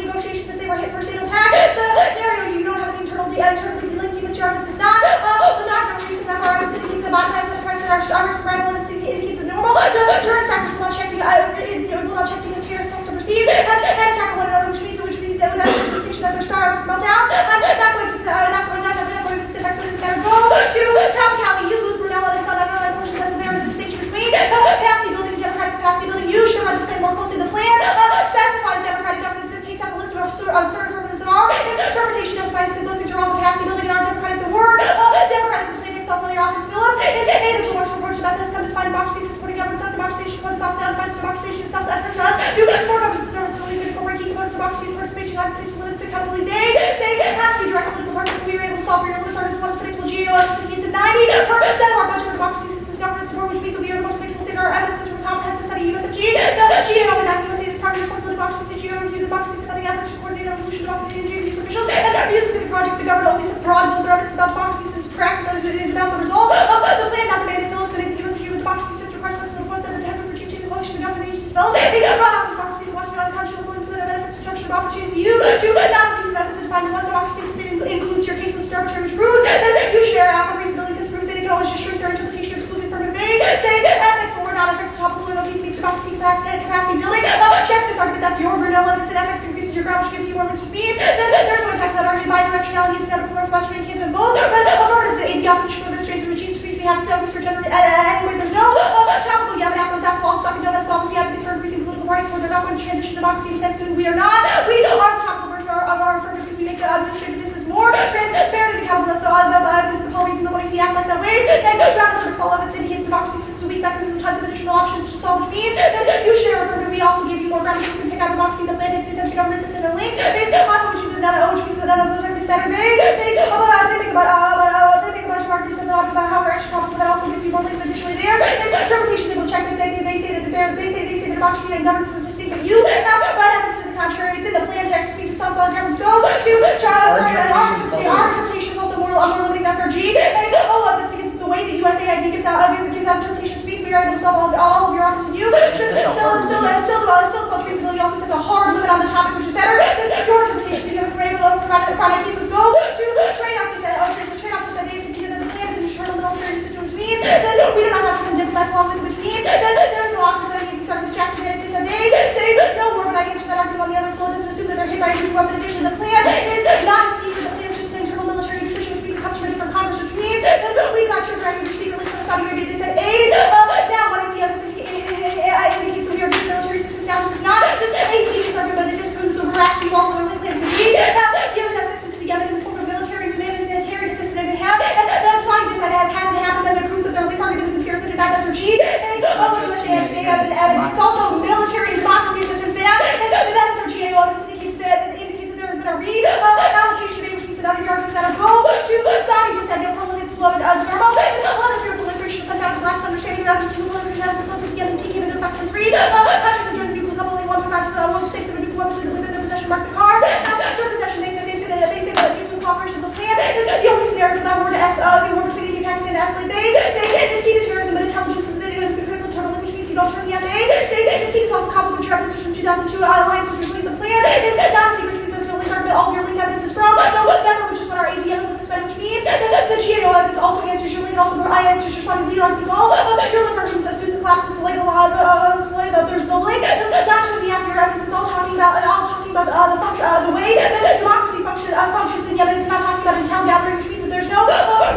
negotiations if they were hit first in attack. Scenario you don't have an internally linked even to your arguments is not. The not no reason that our arguments indicates a bottom the price of our spread and indicates a normal. Durance factors will not check because here is to perceive as and attack one another, which means that without the distinction that their star arguments melt down. I'm not going to sit back so it's better go to topicality. You lose Brunello and it's on another portion because there is a distinction between capacity building and democratic capacity building. You should run the plan more closely. The plan specifies democratic governance. This takes out the list of certain purposes that are interpretation justifies because those things are all capacity building and are democratic. The word democratic the plan itself your office Phillips and until works for methods come to define democracy supporting government democratization what is often down defines democratization itself as for such to support government service really good incorporate key components of democracy's participation legislation limits accountability. They say it has to be direct political parties we were able to solve for your list artists once predictable GEO and 90% of our budget for democracy systems government support which means that we are the most predictable state our evidence is from a comprehensive study USFG the GEO and not USA is part of the responsibility of democracy to GEO review the democracy spending efforts to coordinate our resolution of opportunity officials and review specific projects the government only sets broad goals or evidence about democracy since practice is about the result of the plan not the mandate Phillips and the USFG with democracy since requires specific reports and the head of regime to the coalition of government agencies develop defined what democracy system includes your caseless arbitrary which proves that you share alpha reasonability because proves they can always just shrink their interpretation of exclusive affirmative. They say ethics, but we're not ethics. Top of no peace means democracy capacity building. Checks this argument. That's your Bruno. If it's an ethics increases your ground, which gives you more links with means. Then there's no impact to that argument. Bidirectionality. It's inevitable northwestern and cancer in both. But affirmatives that aid the opposition of administrative regimes. We have to research anyway. There's no topical yabba those absolute sucking don't have solvency advocates for increasing political parties where they're not going to transition democracy anytime soon. We are not. We are the topical version of our affirmative because we make the administrative systems more transparent and accountable. That's the evidence the politics and the money see acts like that ways. Then ground sort of follow evidence indicates democracy systems weak mechanisms and tons of additional options to solve, which means that you share affirmative. We also give you more ground so you can pick out democracy, the planets, dissent, government system, and links based on which means that none of those arguments matter. They make a bunch of arguments about how we're extra topical, that also gives you more links additionally there. And interpretation, they will check that they say that they say that democracy and governance are distinct, but you have right evidence to the contrary. It's in the plan text, which means some solid governments go to our interpretation is also more limiting, that's our G. And evidence because it's the way that USAID gives out interpretation speeds, we are able to solve all of your offers and you still traceability also sets a hard limit on the topic, which is better than your interpretation because we're able to product cases go to trade-off this they consider that the plan is an internal military decision, which means that we do not have to send diplomats along with it, which means that there is no office that I can start with Jackson and they say no more, but I answer that argument on the other floor doesn't assume that they're hit by a nuclear weapon addition. The plan is not a secret, the plan is just an internal military decision, which means it comes from a different Congress, which means that we got trigger activity secretly for the Saudi Arabia. They said aid. Now when I see evidence indicates that we are doing military assistance now, this is not just a peace argument, but it disproves the veracity of all of our link plans. We have given assistance to the Yemen in the form of military humanitarian assistance and that scientist hasn't happened, then it proves that their link argument is empirical and that's our G. And it's also military and democracy assistance there, and that is our GAO evidence indicates that there has been a reallocation made, which means that other arguments that are go to Saudi just had no prolific slow and normal, and a lot of your proliferation of some kind of lax understanding of evidence to proliferation has been supposed to be given into effect in 3 countries have joined the nuclear couple only 1.5 states of a nuclear weapons within their possession mark the card. After possession, they say that nuclear cooperation of the plan is the only scenario for that war to the war between India and Pakistan to escalate. They say it's key to terrorism, but intelligence is a critical term, which means you don't turn the FA. Say it's key to solve complementary evidence from 2002 alliance, which was the plan is not a secret, which means there's no link argument. All of your link evidence is from November, which is when our ADM was suspended, which means that the GAO evidence also answers your link, and also I answers your Saudi lead arguments. All your link arguments assume the collapse of Saleh, there's no link. Not just the after your evidence is all talking about the way that democracy functions in Yemen. It's not talking about intel gathering, which means that there's no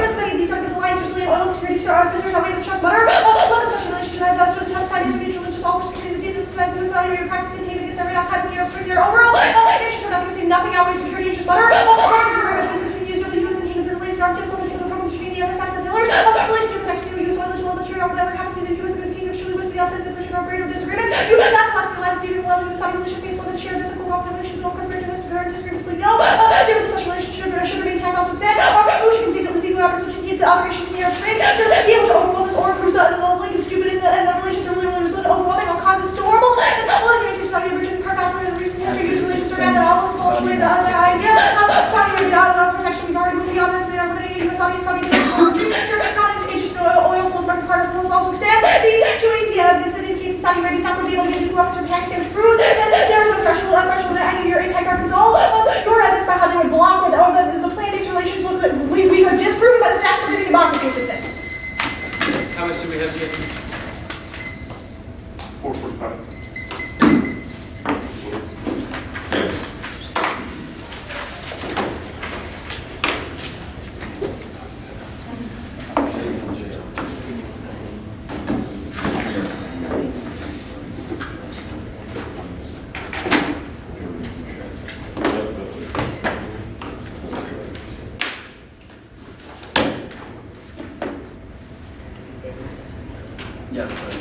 risk that any of these arguments alliance resilience oil security concerns outweigh mistrust butter. Love and special relationship has us to test time is mutual interest all for security the data society with Saudi Arabia practice containment against every outcome of Europe their overall interest or nothing saying nothing outweighs security interest butter. Very much business between the US and the kingdom for relations are typical and the program between the US and the pillars. Relationship protection of US oil and oil material whatever happens to the US and the kingdom surely was the upside of the Persian or greater disagreement. You do not collapse the 11th season 11 with Saudi relationship face one that shares ethical population no compared to this current disagreements but no different special relationship should remain intact also extend or who should secretly seek efforts which indicates that operations in the Arab Spring should be able to overwhelm this or proves that the link is stupid and the relations are really resilient overwhelming all causes storable and all of the United States Saudi Arabia perfectly in recent history used relations around that almost culturally the idea Saudi Arabia protection we've already moved beyond that they are limiting Saudi interest in oil flows market part of flows also extend the QAC evidence that indicates Saudi Arabia is not going to be able to get nuclear weapons from Pakistan which proves that there is a threshold that any of your impact arguments all your evidence about how they would block or the plan-based relations look that we are disproving by the fact we're getting democracy assistance. How much do we have to get? 4:45. Yeah, sorry.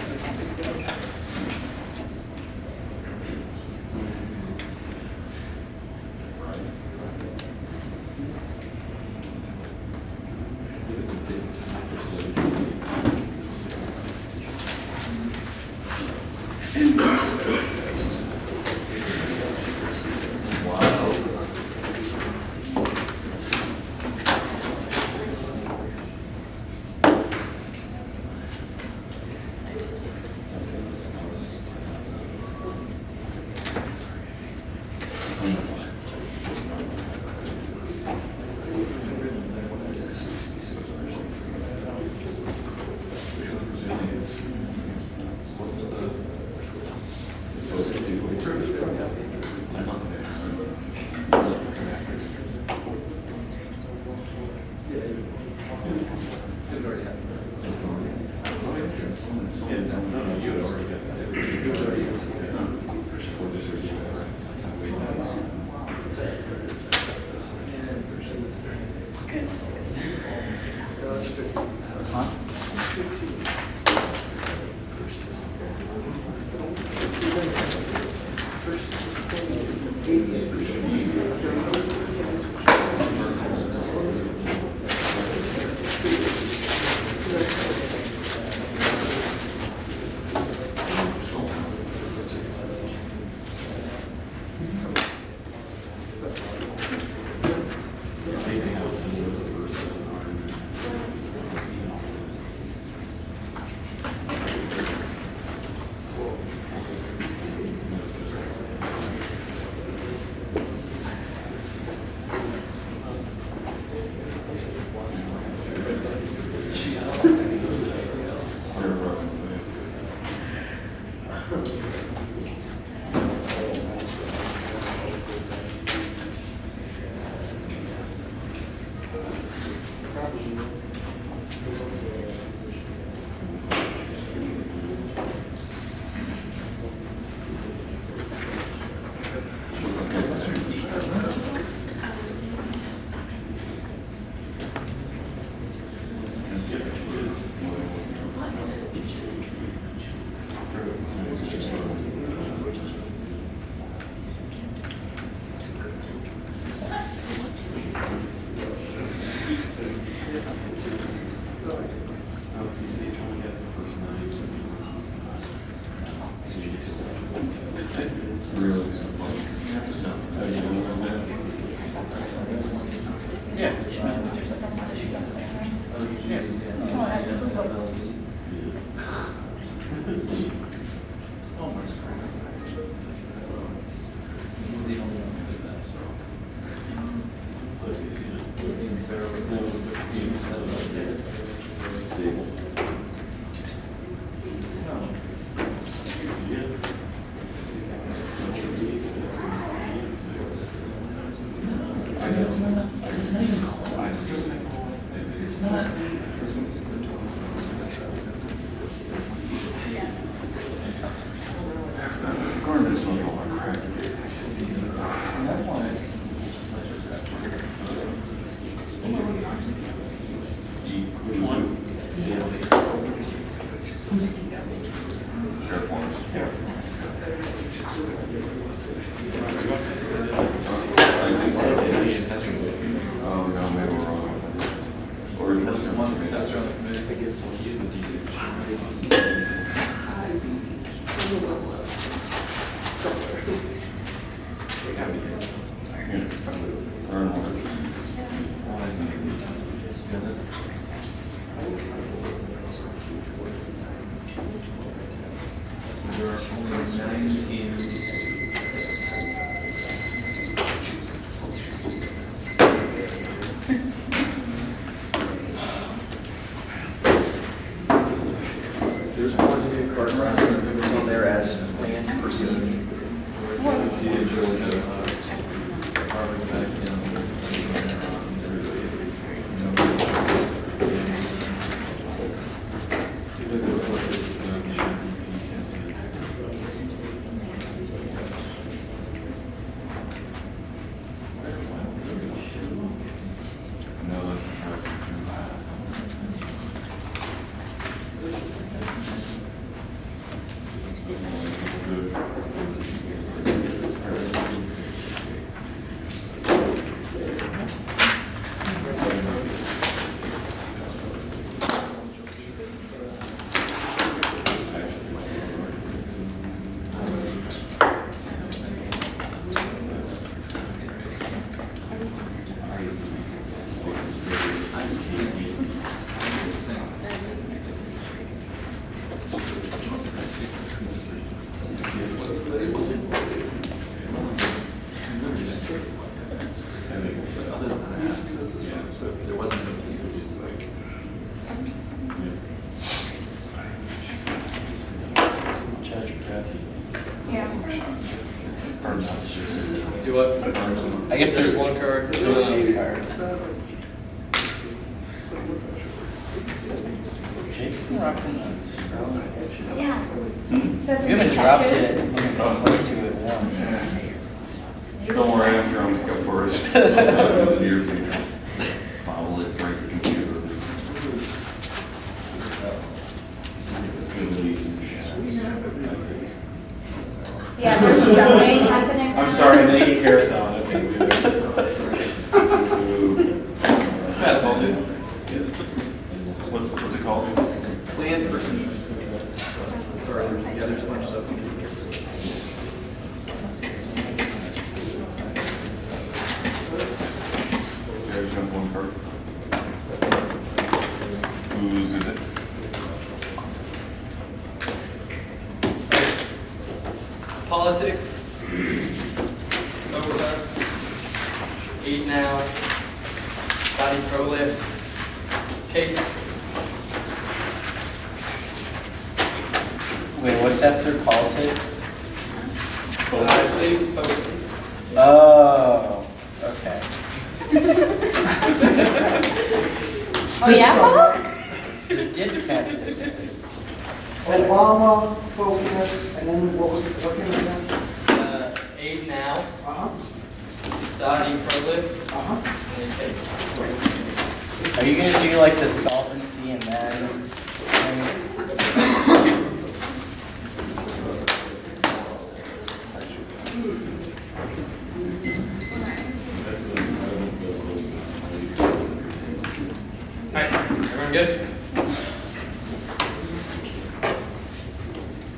There's one new card run. It was on there as planned to proceed. Do what? I guess there's one card. There's a card. Jake's been rocking those. Yeah. We haven't dropped it close to it once. Don't worry, I'm sure I'm gonna go for it. Sometime in the near future. Bobble it, break the computer. Yeah, there's jumping happening. I'm sorry, I'm making carousel. Okay. Pass all, dude. Yes. What's it called? Plan proceed. There's a bunch of stuff. There's jump one card. Whose is it? Politics. Over us. 8 now. Body pro-lip. Case. Wait, what's after politics? I believe focus. Oh, okay. Oh, yeah, Paul? It did have to say. Obama, focus, and then what was what came again? 8 now. Uh-huh. Saudi pro-lip. Uh-huh. And case. Are you gonna do like the solvency and then? Alright, everyone good?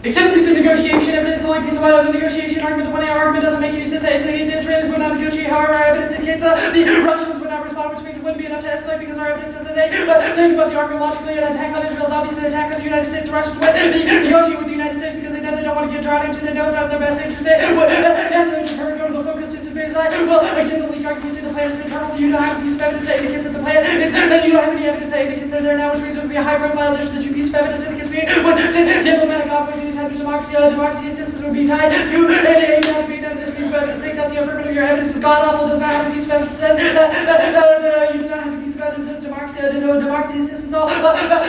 Except piece of negotiation evidence, only piece of the negotiation argument, the one argument doesn't make any sense. The Israelis would not negotiate, however, our evidence indicates the Russians would not respond, which means it wouldn't be enough to escalate because our evidence says that they think about the argument logically. An attack on Israel is obviously an attack on the United States. The Russians would negotiate with the United States because they know they don't want to get drawn into the notes out of their best interest. They would necessarily deter go to the focus to submit side. Well, except the leak argument, the plan is internal. You don't have a piece of evidence that indicates that the plan is that you don't have any evidence that indicates they're there now, which means it would be a high-profile addition to the piece of evidence indicates we would send diplomatic envoys anytime there's democracy. Democracy assistance would be tied. You aim to debate that this piece of evidence takes out the affirmative. Your evidence is god awful. Does not have a piece of evidence says you do not have a piece of evidence that democracy assistance all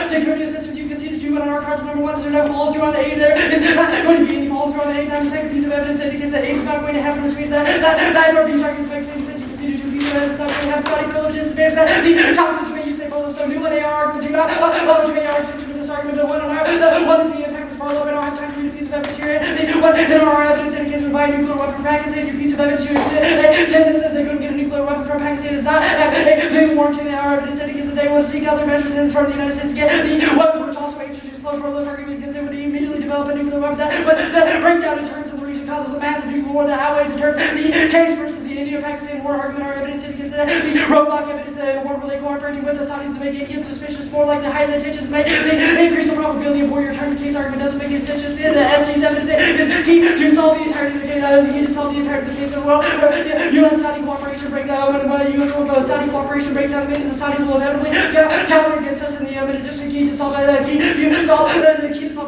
security assistance. You conceded you on our cards. Number 1 is there no follow through on the 8. There is not going to be any follow through on the 8. Now, the second piece of evidence indicates that 8 is not going to happen, which means that neither of these arguments makes any sense. You conceded you piece of evidence not going to happen. Saudi privileges disadvantage that the top of the debate you say follow so new what they are to do not which may are extension of this argument. The one on our the one is the impact was far low. I don't have time to read a piece of evidence here. Then our evidence indicates we buy a nuclear weapon from Pakistan. Your piece of evidence here said this says they couldn't get a nuclear weapon from Pakistan. Is not a single warranty. Our evidence indicates that they want to seek other measures in front of the United States to get the weapon, which also makes a slow proliferation argument because they would immediately develop a nuclear weapon. But the breakdown in terms of the region causes a massive nuclear war that outweighs in terms of the case versus the India-Pakistan war argument. Our evidence indicates that the roadblock evidence that war really cooperating with the Saudis to make Indians suspicious, more likely to hide the tensions, may increase the probability of war. Your terms of case argument doesn't make any sense. The SG's evidence is key to solve the entirety of the case. Key to solve the entirety of the case as well. U.S.-Saudi cooperation breakdown. When U.S. will go, Saudi cooperation breaks down, means the Saudis will inevitably counter against us. In the in addition, key to solve the key to solve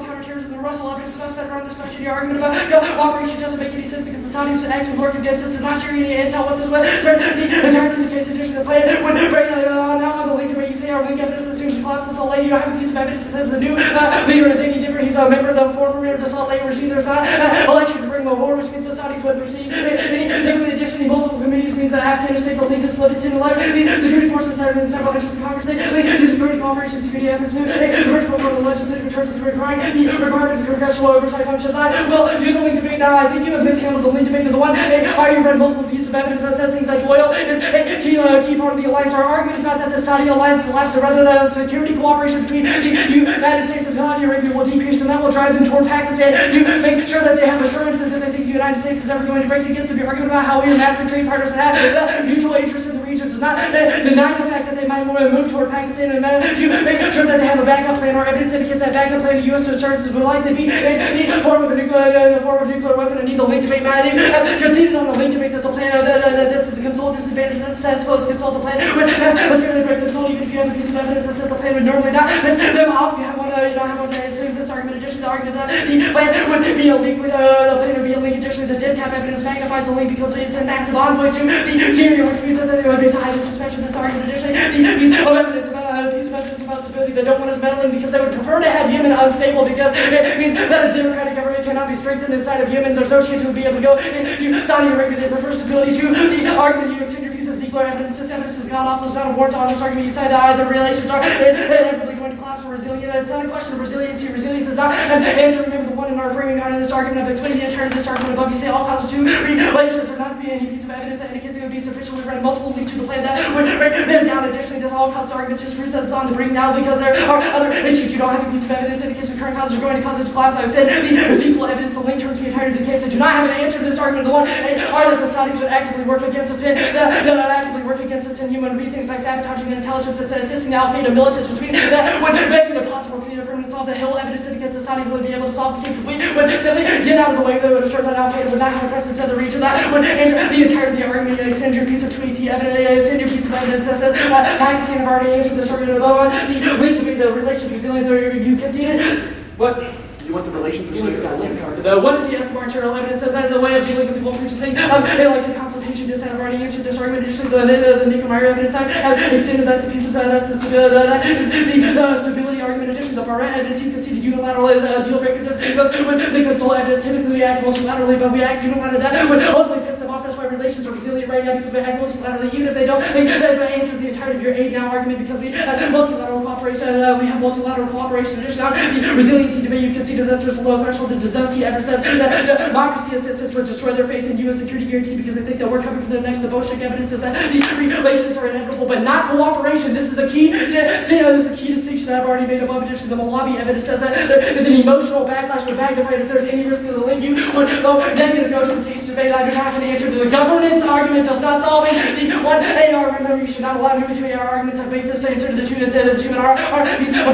counterterrorism. The Russell evidence specifies around this question. Your argument about cooperation doesn't make any sense because the Saudis would actually work against us and not sharing any intel with us. The entirety of the case, in addition to the plan, would break now on the link to make you say our link evidence assumes the collapse of Salt Lake. You don't have a piece of evidence that says the new leader is any different. He's a member of the former leader of the Salt Lake regime. There's not election to bring him aboard, which means the Saudis would receive any particularly additionally multiple committees means that Afghanistan will lead this legislative the security forces started in several interests of Congress. They do security cooperation, security efforts. The first program of the legislative in terms of requiring the requirements of congressional oversight functions. I will do the link debate now. I think you have mishandled the link debate of the one. Are you read multiple pieces of evidence that says things like oil is a key part of the alliance? Our argument is not that the Saudi alliance collapsed, but rather that security cooperation between the United States and Saudi Arabia will decrease, and that will drive them toward Pakistan to make sure that they have assurances that they think the United States is ever going to break against them. Your argument about how we are massive trade partners and have mutual interests in the regions does not deny the fact that they might want to move toward Pakistan and to make sure that they have a backup plan. Our evidence indicates that backup plan of U.S. assurances would likely be in the form of a nuclear weapon. And need the link debate. Now, they conceded on the link debate that the plan that this is a consult disadvantage. That's says well, consult the plan. Let's really break consult even if you have a piece of evidence that says the plan would normally not miss them off. You have one. You don't have one that assumes this argument. In addition to the argument that the plan would be a link. The plan would be a link. Additionally, the did cap evidence magnifies the link because it's a massive envoy to the Syria, which means that there would be a high suspension of this argument. Additionally, the piece of evidence about stability, they don't want us meddling because they would prefer to have Yemen unstable because it means that a democratic government cannot be strengthened inside of Yemen. There's no chance it would be able to go into Saudi Arabia. They prefer stability to the argument you extend your piece of Ziegler evidence. This evidence is god awful. It's not a warrant on this argument. You say that either relations are inevitably going to collapse or resilient. It's not a question of resiliency. Resilience is not an answer. Remember, the one in our framing on this argument. I've explained the entirety of this argument above. You say all constitute relations or not to be any piece of evidence that indicates it would be sufficiently read multiple links to the plan that would break them down. Additionally, this all causes argument just proves that it's on the brink now because there are other issues. You don't have a piece of evidence that indicates the current causes are going to cause it to collapse. I've said there's equal evidence to link terms the entirety of the case. I do not have an answer to this argument. The one are that the Saudis would actively work against us in human rights, things like sabotaging the intelligence and assisting the Al-Qaeda militants, which means that would make it impossible for the affirmative to solve the Hill evidence indicates the Saudis would be able to solve the case if we would simply get out of the way. They would assure that Al-Qaeda would not have a presence in the region. That would answer the entirety of the argument. Extend your piece of evidence that says Pakistan have already answered this argument above. The link to be the relations resilient you conceded. What? You want the relations resilient? What is the Escobar internal evidence says that the way of dealing with the Wolf thing? They like a consultation just have already answered this argument. Additionally, the Nicomeyer evidence I have extended that's the piece of that is the stability argument. Additionally, the Barrett evidence you conceded unilateral is a deal breaker just because when the console evidence typically we act most unilaterally, but we act unilaterally. That would ultimately piss them off. That's why relations are resilient right now because we act most unilaterally, even if they don't. That's what answers the entirety of your aid now argument because we have multilateral cooperation. Additionally, the resiliency debate you conceded that there's a low threshold. The Dzerzhinsky ever says that democracy assistance would destroy their faith in U.S. security guarantee because they think that we're coming for them next. The Bolshevik evidence says that the relations are inevitable, but not cooperation. This is a key. This is a key distinction that I've already made above. Additionally, the Malawi evidence says that there is an emotional backlash or magnified if there's any risk of the link. You would go negative go to the case debate. I do not have an answer to the governance argument. Does not solving the 1AR. Remember, you should not allow new 2AR arguments. I've made this answer to the 2 and the 2 are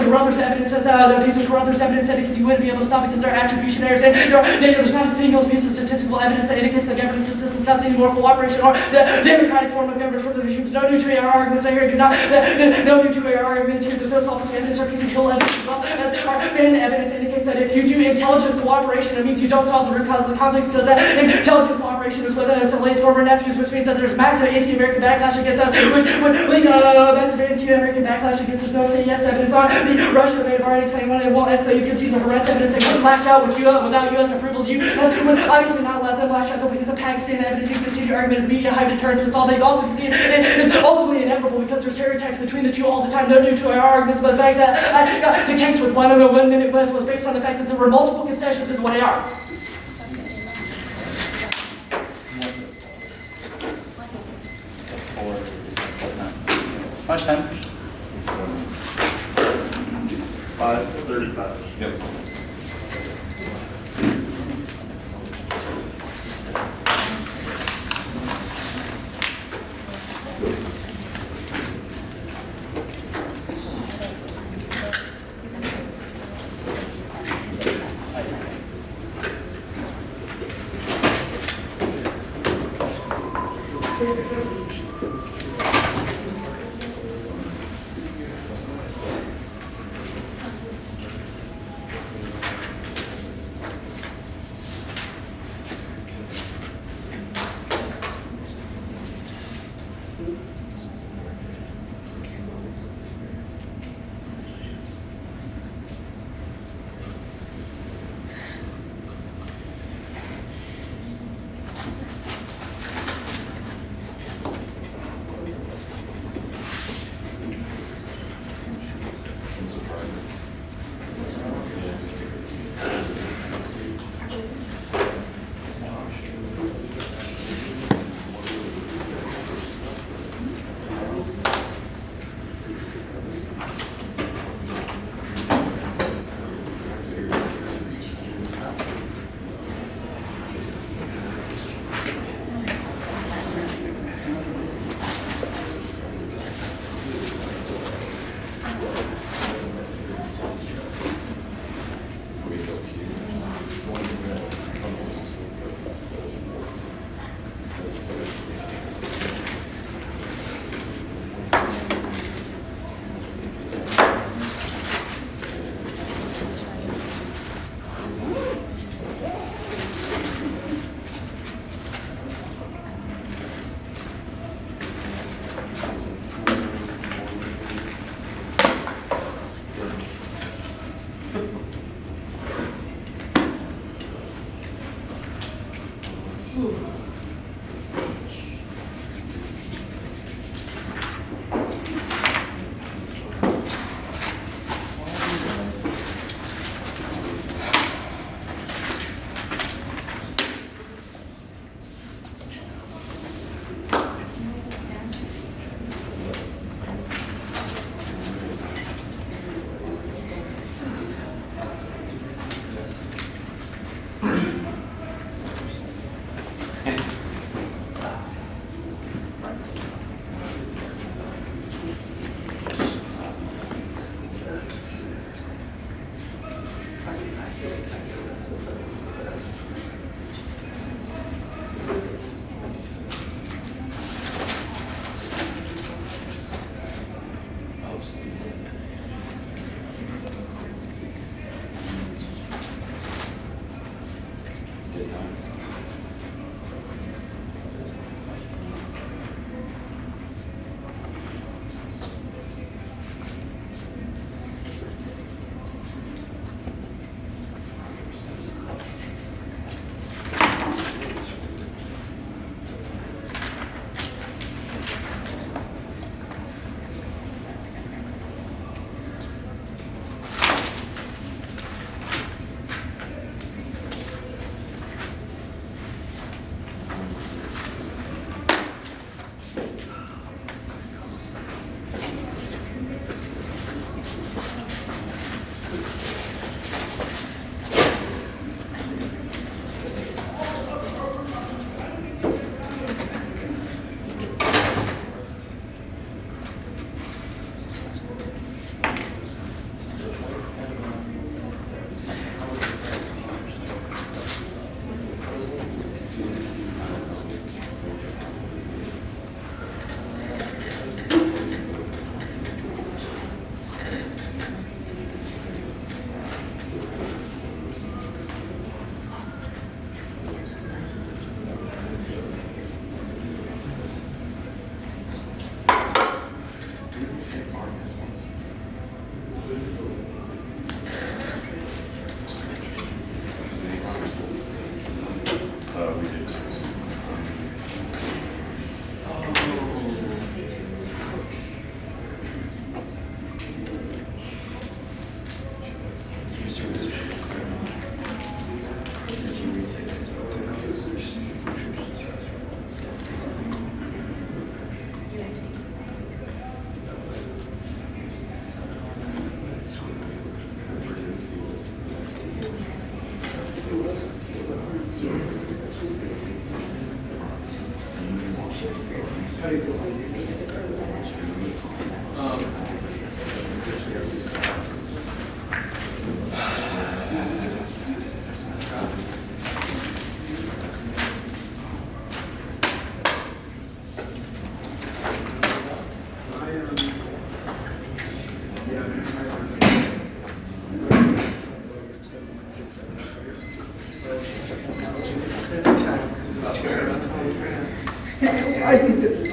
Carruthers evidence says that these are Carruthers evidence that because you wouldn't be able to stop because they're attribution errors and there's not a single piece of statistical evidence that indicates the governance assistance causes any more cooperation or the democratic form of government from the regimes. No new 2AR arguments I hear. Do not no new 2AR arguments here. There's no solvency evidence or piece of Hill evidence as well as our Finn evidence indicates that if you do intelligence cooperation, it means you don't solve the root cause of the conflict because that intelligence cooperation is with Soleil's former nephews, which means that there's massive anti-American backlash against us. Massive anti-American backlash against us. No say yes evidence on the Russia invade of already 21 and won't escalate. You can see the Haaretz evidence that couldn't lash out with you without U.S. approval. You would obviously not let them lash out though because of Pakistan evidence. You continue argument of media high deterrence, but it's all they also concede it is ultimately inevitable because there's terror attacks between the two all the time. No new 2AR arguments, but the fact that the case with 1 minute was based on the fact that there were multiple concessions in the 1AR. Much time? 5:35. Yep. How do you feel?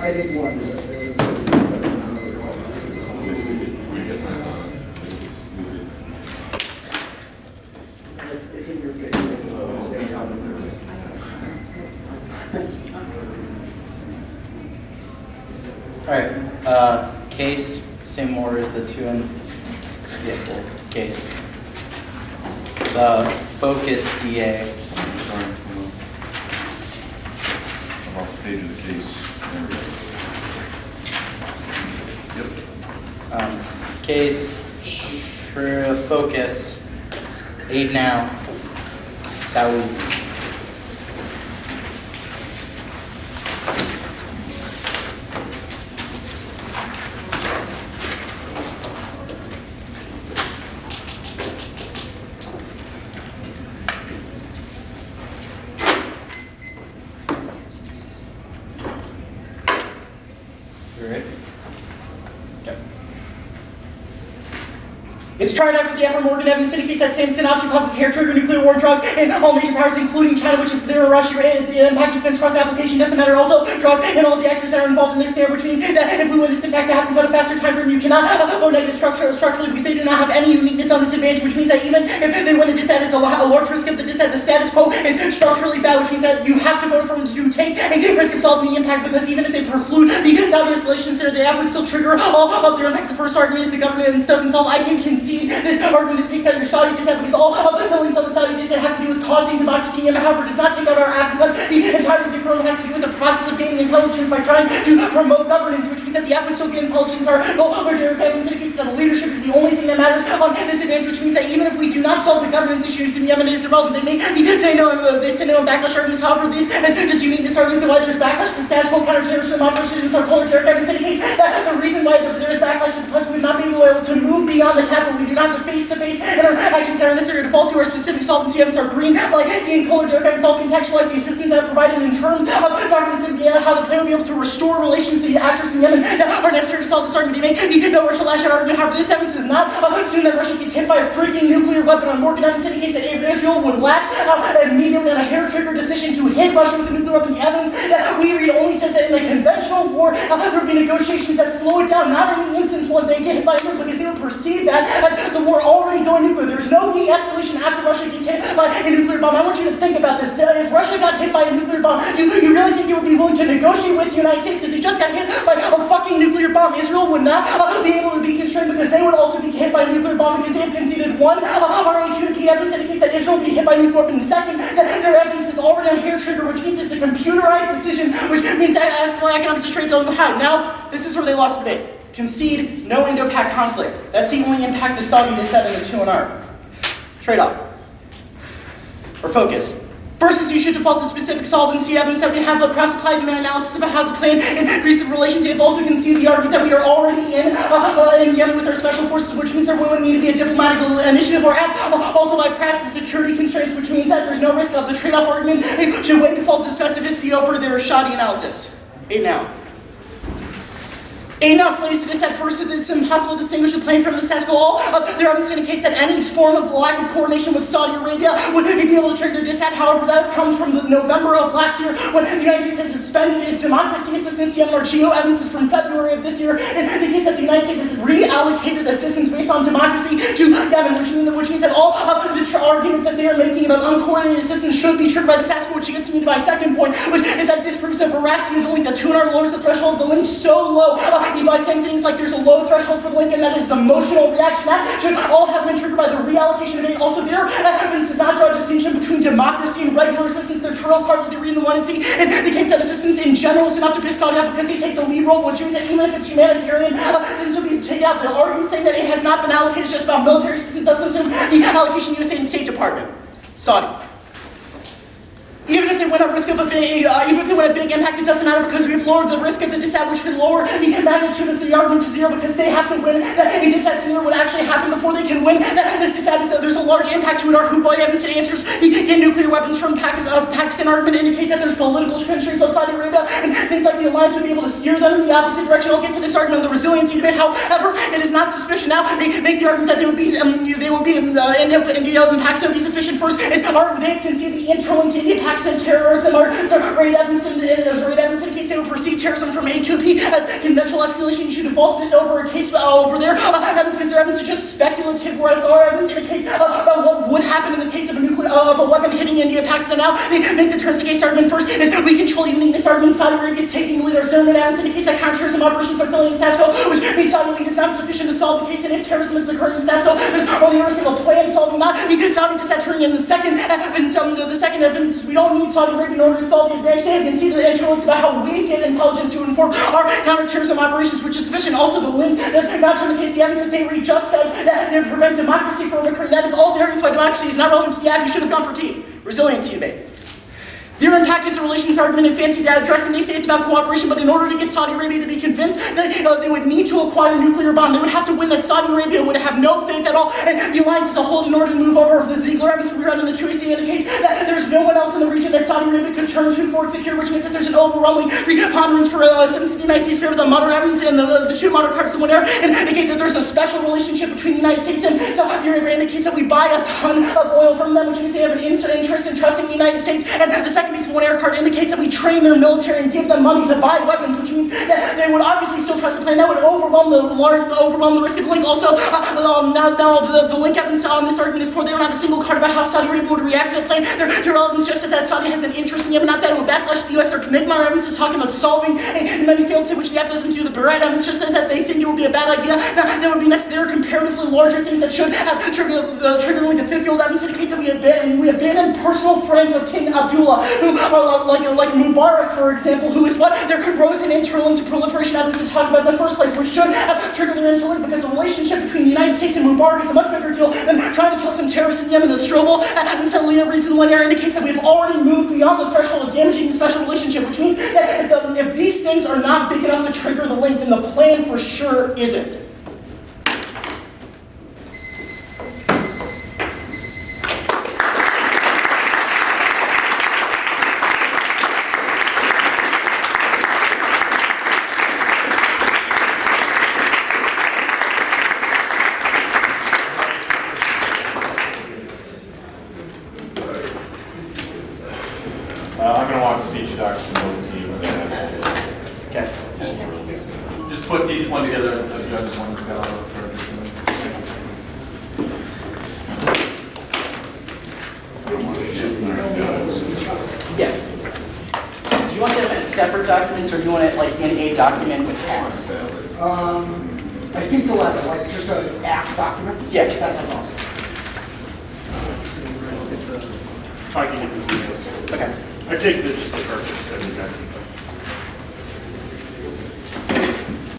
I think one. It's in your face. Stay down. Alright, case, same order as the two and case. The focus DA. Sorry, I'm off the page of the case. Yep. Case, focus, aid now, Saudi. It's tried after the effort Morgan Evans indicates that same synopsis causes hair trigger nuclear war draws in all major powers, including China, which is there in Russia. The impact defense cross application doesn't matter. Also draws in all the actors that are involved in their snare, which means that if we win this impact, it happens on a faster time frame. You cannot owe negative structurally because they do not have any uniqueness on this advantage, which means that even if they win the dissent, is a large risk of the dissent. The status quo is structurally bad, which means that you have to vote for them to take a risk of solving the impact, because even if they preclude the Saudi escalation center, they would still trigger all of their impacts. The first argument is the government doesn't solve. I can concede this argument takes out your Saudi dissent because all of the feelings of the Saudi dissent have to do with causing democracy in Yemen. However, does not take out our act because the entirety of the program has to do with the process of gaining intelligence by trying to promote governance, which means that the efforts to gain intelligence are Derek Evans indicates that leadership is the only thing that matters on this advantage, which means that even if we do not solve the governance issues in Yemen, it is irrelevant. They may say no, they say no in backlash arguments. However, these as just uniqueness arguments and why there's backlash. The status quo counterterrorism operations are called Derek Evans indicates that the reason why there is backlash is because we've not been able to move beyond the capital. We do not have the face-to-face interactions that are necessary to fall to our specific solvency evidence. Our green, like seeing color, Derek Evans all contextualize the assistance that are provided in terms of governments and how the plan will be able to restore relations to the actors in Yemen that are necessary to solve this argument. They may no Russia lash out argument. However, this evidence is not assuming that Russia gets hit by a freaking nuclear weapon. On Morgan Evans indicates that Israel would lash out immediately on a hair-trigger decision to hit Russia with a nuclear weapon. The evidence that we read only says that in a conventional war, there would be negotiations that slow it down, not in the instance when they get hit by a nuclear, because they would perceive that as the war already going nuclear. There's no de-escalation after Russia gets hit by a nuclear bomb. I want you to think about this. If Russia got hit by a nuclear bomb, you really think they would be willing to negotiate with the United States because they just got hit by a fucking nuclear bomb? Israel would not be able to be constrained because they would also be hit by a nuclear bomb because they have conceded one, our AQP evidence indicates that Israel will be hit by a nuclear weapon. Second, that their evidence is already on hair trigger, which means it's a computerized decision, which means that escalate economic straight down the how. Now, this is where they lost debate. Concede, no Indo-Pac conflict. That's the only impact to Saudi dissent in the 2&R. Trade-off. Or focus. First is you should default the specific solvency evidence that we have across supply demand analysis about how the plan increases relations. They've also conceded the argument that we are already in Yemen with our special forces, which means there will need to be a diplomatic initiative or act. Also by press security constraints, which means that there's no risk of the trade-off argument. They should wait to default the specificity over their shoddy analysis. 8 now. A now slays the dissent first, so that it's impossible to distinguish the plane from the status quo. All of their evidence indicates that any form of lack of coordination with Saudi Arabia would be able to trigger their dissent. However, that comes from the November of last year when the United States has suspended its democracy assistance to Yemen. Our geo evidence is from February of this year. It indicates that the United States has reallocated assistance based on democracy to Yemen, which means that all of the arguments that they are making about uncoordinated assistance should be triggered by the status quo, which gets me to my second point, which is that disproves the veracity of the link. The 2&R lowers the threshold of the link so low by saying things like there's a low threshold for the link and that is emotional reaction. That should all have been triggered by the reallocation of aid. Also, their evidence does not draw a distinction between democracy and regular assistance. The trail card that they read in the 1 and C indicates that assistance in general is enough to piss Saudi off because they take the lead role, which means that even if it's humanitarian assistance will be taken out. The argument saying that it has not been allocated just about military assistance doesn't assume the allocation of USA and State Department. Saudi. Even if they went at risk of a big, even if they went at big impact, it doesn't matter because we've lowered the risk of the dissat, which would lower the magnitude of the argument to 0 because they have to win. That a dissat scenario would actually happen before they can win. That this dissat is there's a large impact to it. Our Hubai Evanson answers the nuclear weapons from Pakistan argument indicates that there's political constraints on Saudi Arabia and things like the alliance would be able to steer them in the opposite direction. I'll get to this argument on the resiliency debate. However, it is not suspicion now. They make the argument that India and Pakistan would be sufficient first. They can see the interlinked India-Pakistan terrorism. Ray Evanson case they would perceive terrorism from AQP as conventional escalation. You should default to this over a case over there. Because their evidence is just speculative, whereas our evidence in the case about what would happen in the case of a weapon hitting India-Pakistan now. They make the turns against argument first is we control uniqueness argument. Saudi Arabia is taking the lead. Our Zimmerman evidence in the case that counterterrorism operations are filling in Sasco, which means Saudi league is not sufficient to solve the case. And if terrorism is occurring in Sasco, there's only a risk of a plan solving not. Saudi dissat turning in the second evidence. The second evidence is we don't need Saudi Arabia in order to solve the advantage. They can see the interlinks about how we get intelligence to inform our counterterrorism operations, which is sufficient. Also, the link does not turn the case. The evidence that they read just says that they prevent democracy from occurring. That is all the arguments why democracy is not relevant to the app. You should have gone for T. Resiliency debate. Their impact is a relations argument and fancy data addressing. They say it's about cooperation, but in order to get Saudi Arabia to be convinced that they would need to acquire a nuclear bomb, they would have to win that Saudi Arabia would have no faith at all, and the alliance as a whole in order to move over the Ziegler evidence we read in the 2AC indicates that there's no one else in the region that Saudi Arabia could turn to for its secure, which means that there's an overwhelming preponderance for since the United States favor the moderate evidence and the two moderate cards, the one air, and indicate that there's a special relationship between the United States and Saudi Arabia. Indicates that we buy a ton of oil from them, which means they have an interest in trusting the United States. And the second piece of one air card indicates that we train their military and give them money to buy weapons, which means that they would obviously still trust the plan. That would overwhelm the risk of the link. Also, now the link evidence on this argument is poor. They don't have a single card about how Saudi Arabia would react to the plan. Their relevance just that Saudi has an interest in Yemen, not that it would backlash to the U.S. Their commitment evidence is talking about solving many fields in which the app doesn't do. The Barrett evidence just says that they think it would be a bad idea. Now, there would be necessary comparatively larger things that should have triggered like the fifth field evidence indicates that we abandoned personal friends of King Abdullah, who are like Mubarak, for example, who is what their rose and interlinked proliferation evidence is talking about in the first place. We should have triggered their interlink because the relationship between the United States and Mubarak is a much bigger deal than trying to kill some terrorists in Yemen. The Strobel evidence and Leah reads in one area indicates that we've already moved beyond the threshold of damaging the special relationship, which means that if these things are not big enough to trigger the link, then the plan for sure isn't. I'm going to want speech introduction over to you. Okay. Just put each one together and judge one that's got all the Yeah. Do you want them as separate documents, or do you want it like in a document with hats? I think the latter, like just an act document. Yeah. That's awesome. I can get this. Okay. I take just the first.